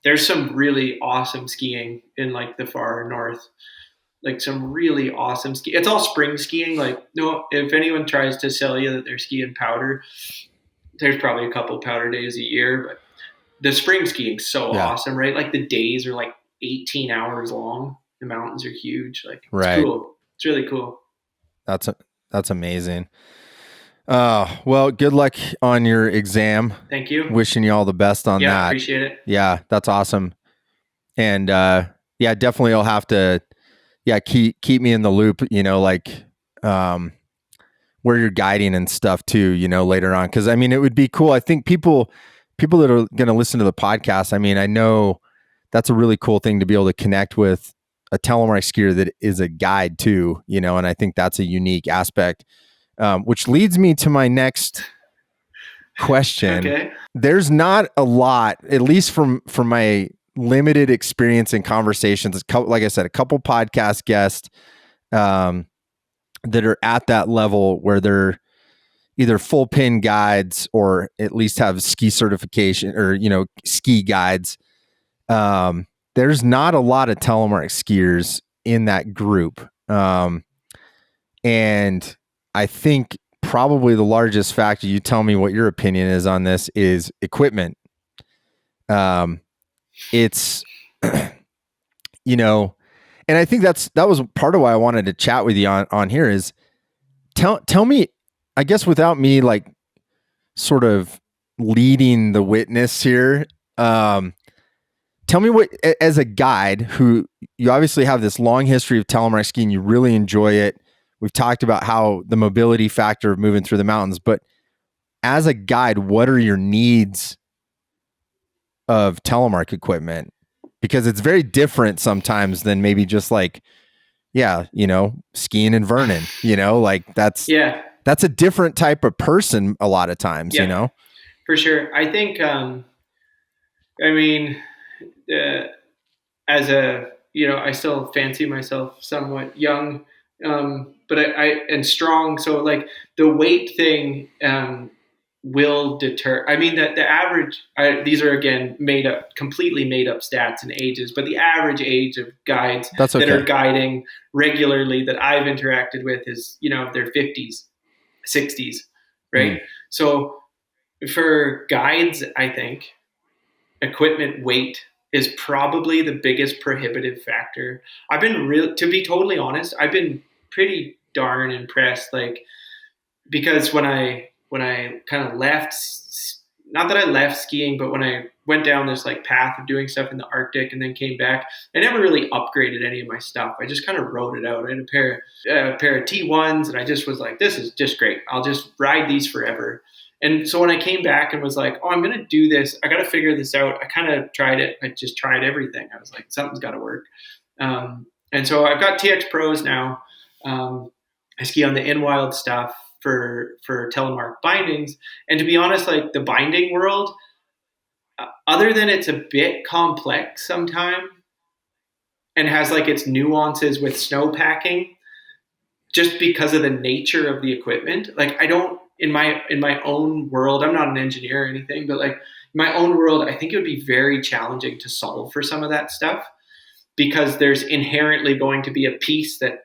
there's some really awesome skiing in like the far north, like some really awesome ski. It's all spring skiing. Like, no, if anyone tries to sell you that they're skiing powder, there's probably a couple powder days a year, but the spring skiing's so awesome, right? Like the days are like 18 hours long. The mountains are huge. Like, it's cool. It's really cool. That's amazing. Well, good luck on your exam. Thank you. Wishing you all the best on that. Yeah, appreciate it. Yeah, that's awesome. And definitely I'll have to keep me in the loop, like where you're guiding and stuff too, later on. Cause it would be cool. I think people that are going to listen to the podcast, I know that's a really cool thing to be able to connect with a telemark skier that is a guide too, and I think that's a unique aspect. Which leads me to my next question. Okay. There's not a lot, at least from my limited experience in conversations. Like I said, a couple podcast guests that are at that level where they're either full pin guides or at least have ski certification or, ski guides. There's not a lot of telemark skiers in that group. And I think probably the largest factor, you tell me what your opinion is on this, is equipment. It's, and I think that was part of why I wanted to chat with you on here is tell me, I guess without me like sort of leading the witness here, tell me what, as a guide who you obviously have this long history of telemark skiing, you really enjoy it. We've talked about how the mobility factor of moving through the mountains, but as a guide, what are your needs of telemark equipment? Because it's very different sometimes than maybe just like, skiing in Vernon, like that's a different type of person a lot of times, For sure. I think, as a, I still fancy myself somewhat young, but I and strong. So like the weight thing, will deter. I mean, that the average, these are again completely made up stats and ages, but the average age of guides That's okay. that are guiding regularly that I've interacted with is, their 50s, 60s, right? So for guides, I think equipment weight is probably the biggest prohibitive factor. To be totally honest, I've been pretty darn impressed, like, because when I kind of left, not that I left skiing, but when I went down this like path of doing stuff in the Arctic and then came back, I never really upgraded any of my stuff. I just kind of rode it out. I had a pair of T1s, and I just was like, this is just great. I'll just ride these forever. And so when I came back and was like, oh, I'm going to do this, I got to figure this out. I kind of tried it. I just tried everything. I was like, something's got to work. And so I've got TX Pros now. I ski on the InWild stuff for Telemark bindings. And to be honest, like the binding world, other than it's a bit complex sometimes and has like its nuances with snow packing, just because of the nature of the equipment, like I don't, in my own world, I'm not an engineer or anything, but like in my own world, I think it would be very challenging to solve for some of that stuff, because there's inherently going to be a piece that,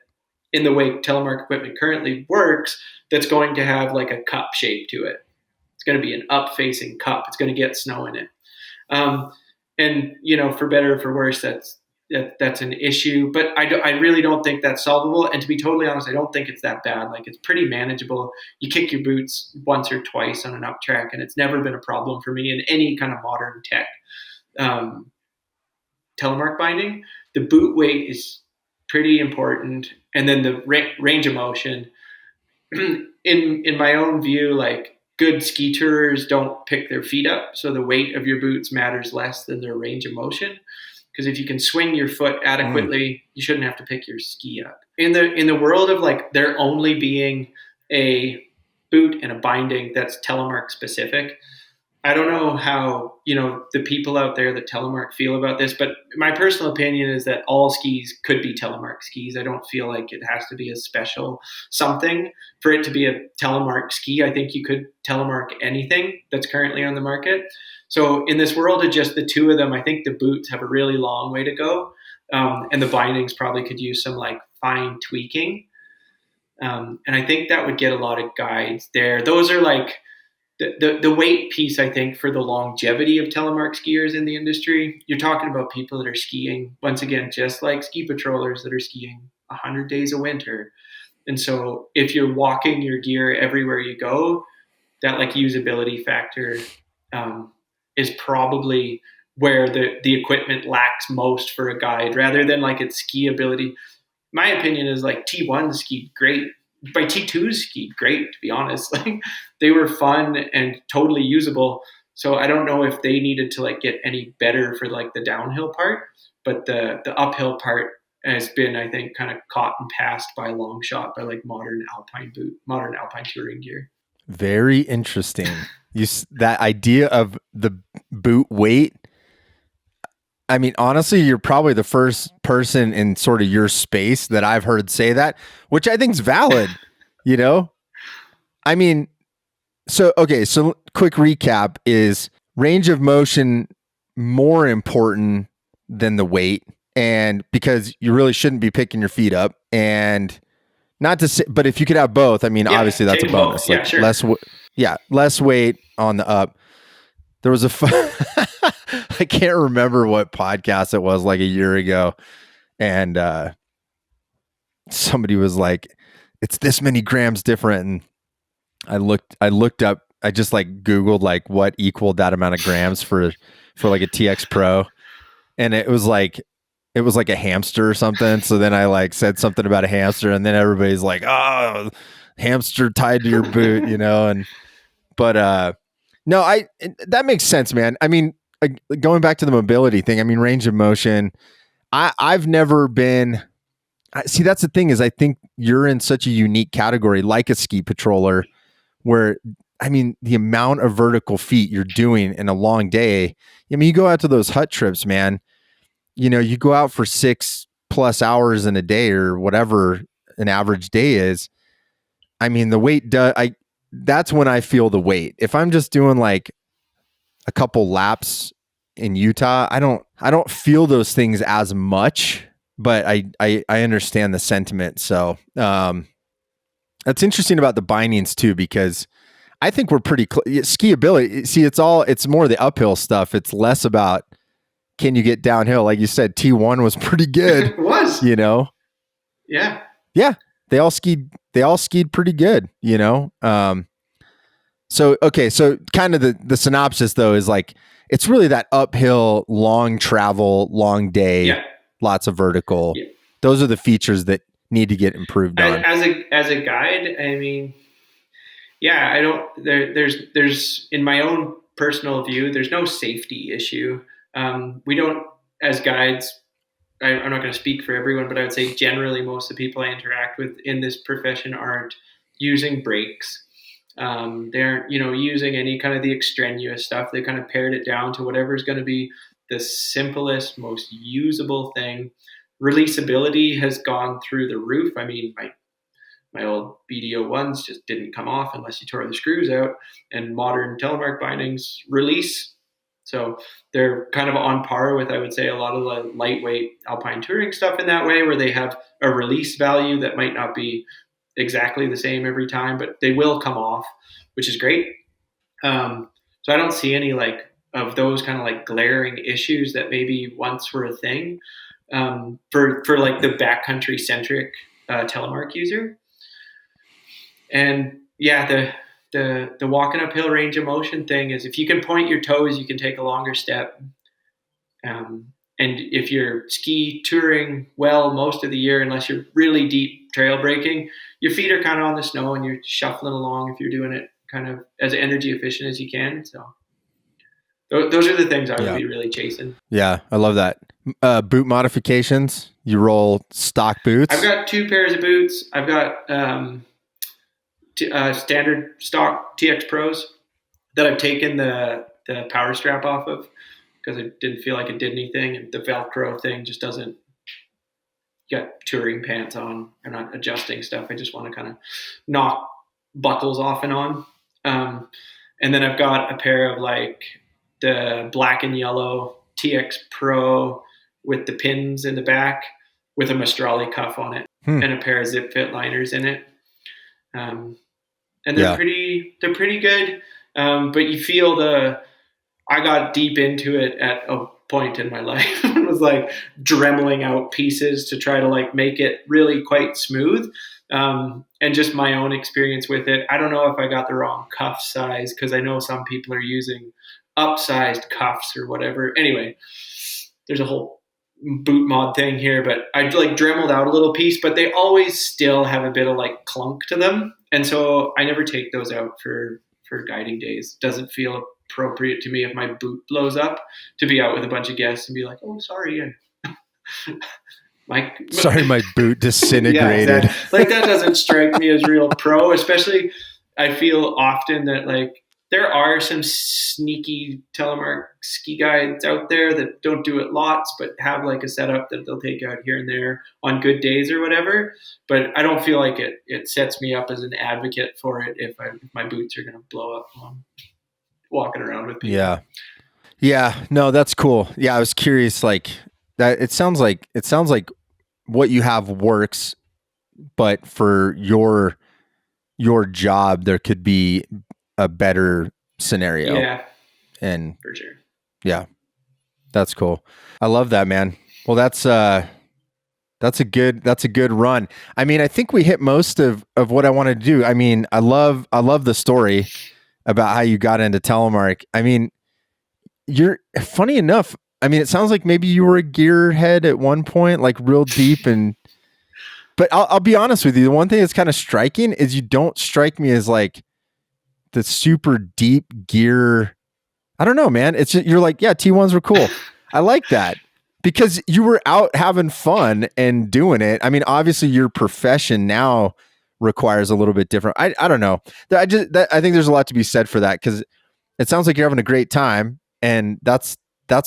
in the way Telemark equipment currently works, that's going to have like a cup shape to it. It's going to be an up-facing cup. It's going to get snow in it. And, for better or for worse, that's an issue. But I really don't think that's solvable. And to be totally honest, I don't think it's that bad. Like, it's pretty manageable. You kick your boots once or twice on an up track, and it's never been a problem for me in any kind of modern tech. Telemark binding, the boot weight is pretty important. And then the range of motion, in my own view, like good ski tourers don't pick their feet up. So the weight of your boots matters less than their range of motion. Because if you can swing your foot adequately, you shouldn't have to pick your ski up. In the world of like there only being a boot and a binding that's Telemark specific, I don't know how, the people out there that Telemark feel about this, but my personal opinion is that all skis could be Telemark skis. I don't feel like it has to be a special something for it to be a Telemark ski. I think you could Telemark anything that's currently on the market. So in this world of just the two of them, I think the boots have a really long way to go. And the bindings probably could use some like fine tweaking. And I think that would get a lot of guides there. Those are like, the weight piece, I think, for the longevity of Telemark skiers in the industry, you're talking about people that are skiing, once again, just like ski patrollers that are skiing 100 days of winter. And so if you're walking your gear everywhere you go, that like usability factor is probably where the equipment lacks most for a guide, rather than like its ski ability. My opinion is like T1 skied great. My T2s skied great, to be honest. Like they were fun and totally usable. So I don't know if they needed to like get any better for like the downhill part, but the uphill part has been, I think, kind of caught and passed by a long shot by like modern alpine touring gear. Very interesting. That idea of the boot weight. I mean, honestly, you're probably the first person in sort of your space that I've heard say that, which I think is valid, I mean, so quick recap is range of motion more important than the weight, and because you really shouldn't be picking your feet up, and not to say, but if you could have both, I mean, obviously that's a bonus. Both. Yeah, like sure. less weight on the up. There was I can't remember what podcast it was, like a year ago. And somebody was like, it's this many grams different. And I looked up, I just like Googled like what equaled that amount of grams for like a TX Pro. And it was like a hamster or something. So then I like said something about a hamster, and then everybody's like, oh, hamster tied to your boot, no, that makes sense, man. I mean, going back to the mobility thing, I mean, range of motion, I've never been, see, that's the thing is I think you're in such a unique category, like a ski patroller, where, I mean, the amount of vertical feet you're doing in a long day. I mean, you go out to those hut trips, man, you go out for 6+ hours in a day or whatever an average day is. I mean, the weight that's when I feel the weight. If I'm just doing like a couple laps in Utah, I don't feel those things as much, but I understand the sentiment. So, that's interesting about the bindings too, because I think we're pretty skiability. See, it's more the uphill stuff. It's less about, can you get downhill? Like you said, T1 was pretty good. It was, Yeah. Yeah. They all skied pretty good, So kind of the synopsis though is like, it's really that uphill, long travel, long day, lots of vertical. Yeah. Those are the features that need to get improved on. As a guide, I mean, there's in my own personal view, there's no safety issue. We don't, as guides, I'm not going to speak for everyone, but I would say generally most of the people I interact with in this profession aren't using brakes. They're, using any kind of the extraneous stuff. They kind of pared it down to whatever is going to be the simplest, most usable thing. Releasability has gone through the roof. I mean, my old BDO ones just didn't come off unless you tore the screws out, and modern Telemark bindings release. So they're kind of on par with, I would say, a lot of the lightweight alpine touring stuff in that way, where they have a release value that might not be exactly the same every time, but they will come off, which is great. So I don't see any of those kind of glaring issues that maybe once were a thing for the backcountry centric Telemark user. And yeah, the walking uphill range of motion thing is, if you can point your toes, you can take a longer step. And if you're ski touring well most of the year, unless you're really deep trail braking, your feet are kind of on the snow and you're shuffling along if you're doing it kind of as energy efficient as you can. So those are the things I would be really chasing. Yeah, I love that. Boot modifications, you roll stock boots? I've got 2 pairs of boots. I've got standard stock TX Pros that I've taken the power strap off of because I didn't feel like it did anything, and the Velcro thing just doesn't. You got touring pants on. I'm not adjusting stuff. I just want to kind of knock buckles off and on. And then I've got a pair of the black and yellow TX Pro with the pins in the back with a Maestrale cuff on it and a pair of zip fit liners in it. And they're pretty good. But you feel I got deep into it at a point in my life and was dremeling out pieces to try to make it really quite smooth. And just my own experience with it. I don't know if I got the wrong cuff size, because I know some people are using upsized cuffs or whatever. Anyway, there's a whole boot mod thing here, but I dremeled out a little piece, but they always still have a bit of clunk to them. And so I never take those out for guiding days. Doesn't feel appropriate to me if my boot blows up to be out with a bunch of guests and be like, oh, sorry. Sorry, my boot disintegrated. Yeah, exactly. That doesn't strike me as real pro, especially I feel often that there are some sneaky Telemark ski guides out there that don't do it lots, but have a setup that they'll take out here and there on good days or whatever. But I don't feel like it sets me up as an advocate for it if my boots are going to blow up while I'm walking around with people. Yeah. Yeah. No, that's cool. Yeah. I was curious, that it sounds like what you have works, but for your job, there could be a better scenario. Yeah. And for sure. Yeah. That's cool. I love that, man. Well, that's a good run. I mean, I think we hit most of what I wanted to do. I mean, I love the story about how you got into Telemark. I mean, you're funny enough. I mean, it sounds like maybe you were a gearhead at one point, real deep. But I'll be honest with you. The one thing that's kind of striking is you don't strike me as the super deep gear. I don't know, man. It's just, you're T1s were cool. I like that because you were out having fun and doing it. I mean, obviously your profession now requires a little bit different. I don't know. I think there's a lot to be said for that, because it sounds like you're having a great time, and that's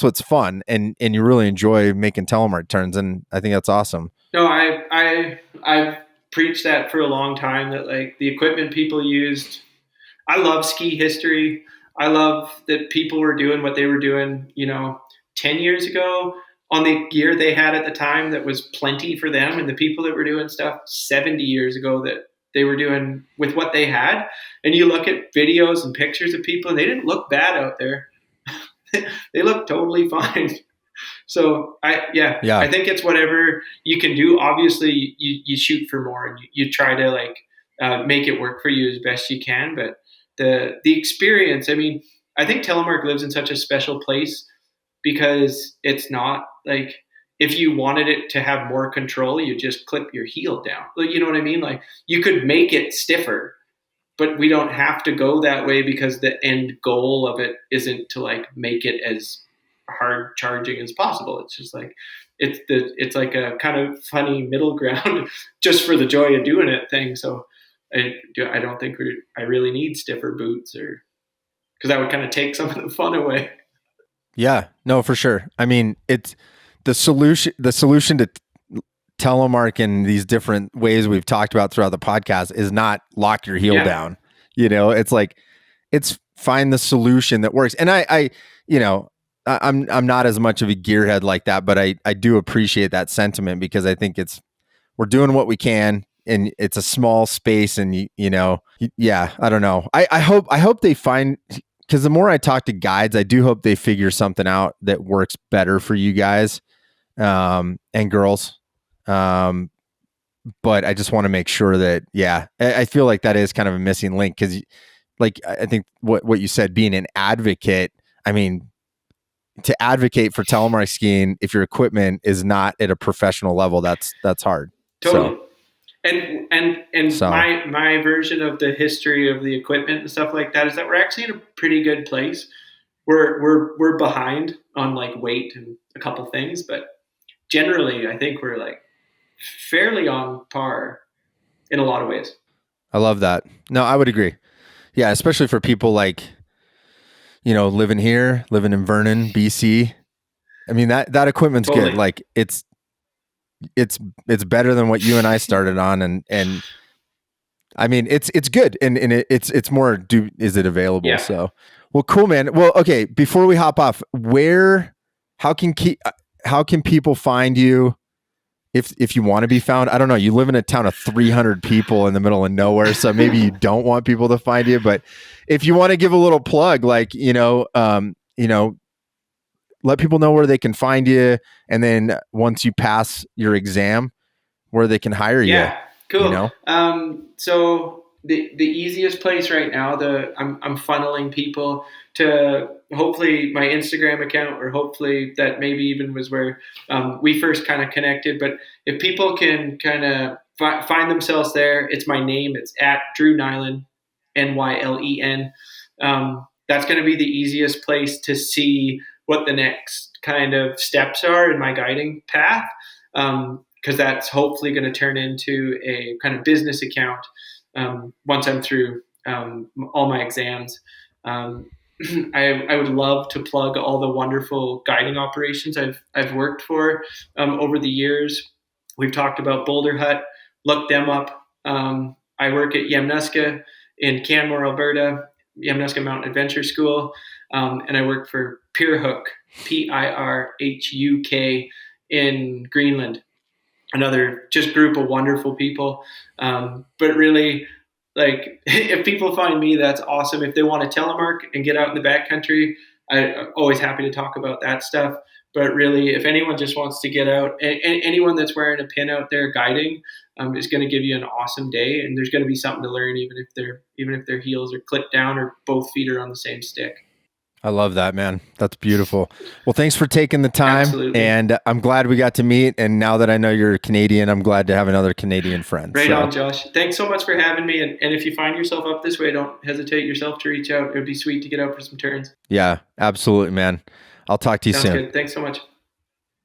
what's fun, and you really enjoy making Telemark turns, and I think that's awesome. No, I've preached that for a long time, that the equipment people used I love ski history. I love that people were doing what they were doing, 10 years ago on the gear they had at the time that was plenty for them, and the people that were doing stuff 70 years ago that they were doing with what they had. And you look at videos and pictures of people and they didn't look bad out there. They look totally fine. So I think it's whatever you can do. Obviously you shoot for more and you try to make it work for you as best you can. But the experience, I mean, I think Telemark lives in such a special place because it's not like, if you wanted it to have more control, you just clip your heel down. You know what I mean? Like, you could make it stiffer, but we don't have to go that way because the end goal of it isn't to make it as hard charging as possible. It's just it's like a kind of funny middle ground just for the joy of doing it thing. So I don't think I really need stiffer boots, or because that would kind of take some of the fun away. Yeah, no, for sure. I mean, it's the solution to Telemark and these different ways we've talked about throughout the podcast is not lock your heel down. It's find the solution that works. And I'm not as much of a gearhead like that, but I do appreciate that sentiment because I think we're doing what we can and it's a small space and I don't know. I hope they find, because the more I talk to guides, I do hope they figure something out that works better for you guys and girls. But I just want to make sure that, I feel like that is kind of a missing link because I think what you said, being an advocate, I mean, to advocate for telemark skiing, if your equipment is not at a professional level, that's hard. Totally. So, my version of the history of the equipment and stuff like that is that we're actually in a pretty good place. We're behind on weight and a couple things, but generally I think we're fairly on par in a lot of ways. I love that. No, I would agree. Yeah, especially for people living in Vernon, BC. I mean, that equipment's good. It's better than what you and I started on, and I mean, it's good, and it's more. Is it available? Yeah. So, well, cool, man. Well, okay. Before we hop off, how can people find you? If you want to be found, I don't know. You live in a town of 300 people in the middle of nowhere, so maybe you don't want people to find you. But if you want to give a little plug, let people know where they can find you, and then once you pass your exam, where they can hire you. Yeah, cool. So the easiest place right now, I'm funneling people to hopefully my Instagram account, or hopefully that maybe even was where we first kind of connected. But if people can kind of find themselves there, it's my name. It's at Drew Nylen, Nylen. That's going to be the easiest place to see what the next kind of steps are in my guiding path. Because that's hopefully going to turn into a kind of business account once I'm through all my exams. I would love to plug all the wonderful guiding operations I've worked for over the years. We've talked about Boulder Hut. Look them up. I work at Yamnuska in Canmore, Alberta, Yamnuska Mountain Adventure School, and I work for Pirhuk, Pirhuk in Greenland. Another just group of wonderful people. But really, if people find me, that's awesome. If they want to telemark and get out in the backcountry, I'm always happy to talk about that stuff. But really, if anyone just wants to get out, anyone that's wearing a pin out there guiding is going to give you an awesome day, and there's going to be something to learn, even if their heels are clipped down or both feet are on the same stick. I love that, man. That's beautiful. Well, thanks for taking the time. Absolutely. And I'm glad we got to meet. And now that I know you're Canadian, I'm glad to have another Canadian friend. Right on, Josh. Thanks so much for having me. And if you find yourself up this way, don't hesitate yourself to reach out. It would be sweet to get out for some turns. Yeah, absolutely, man. I'll talk to you soon. Good. Thanks so much.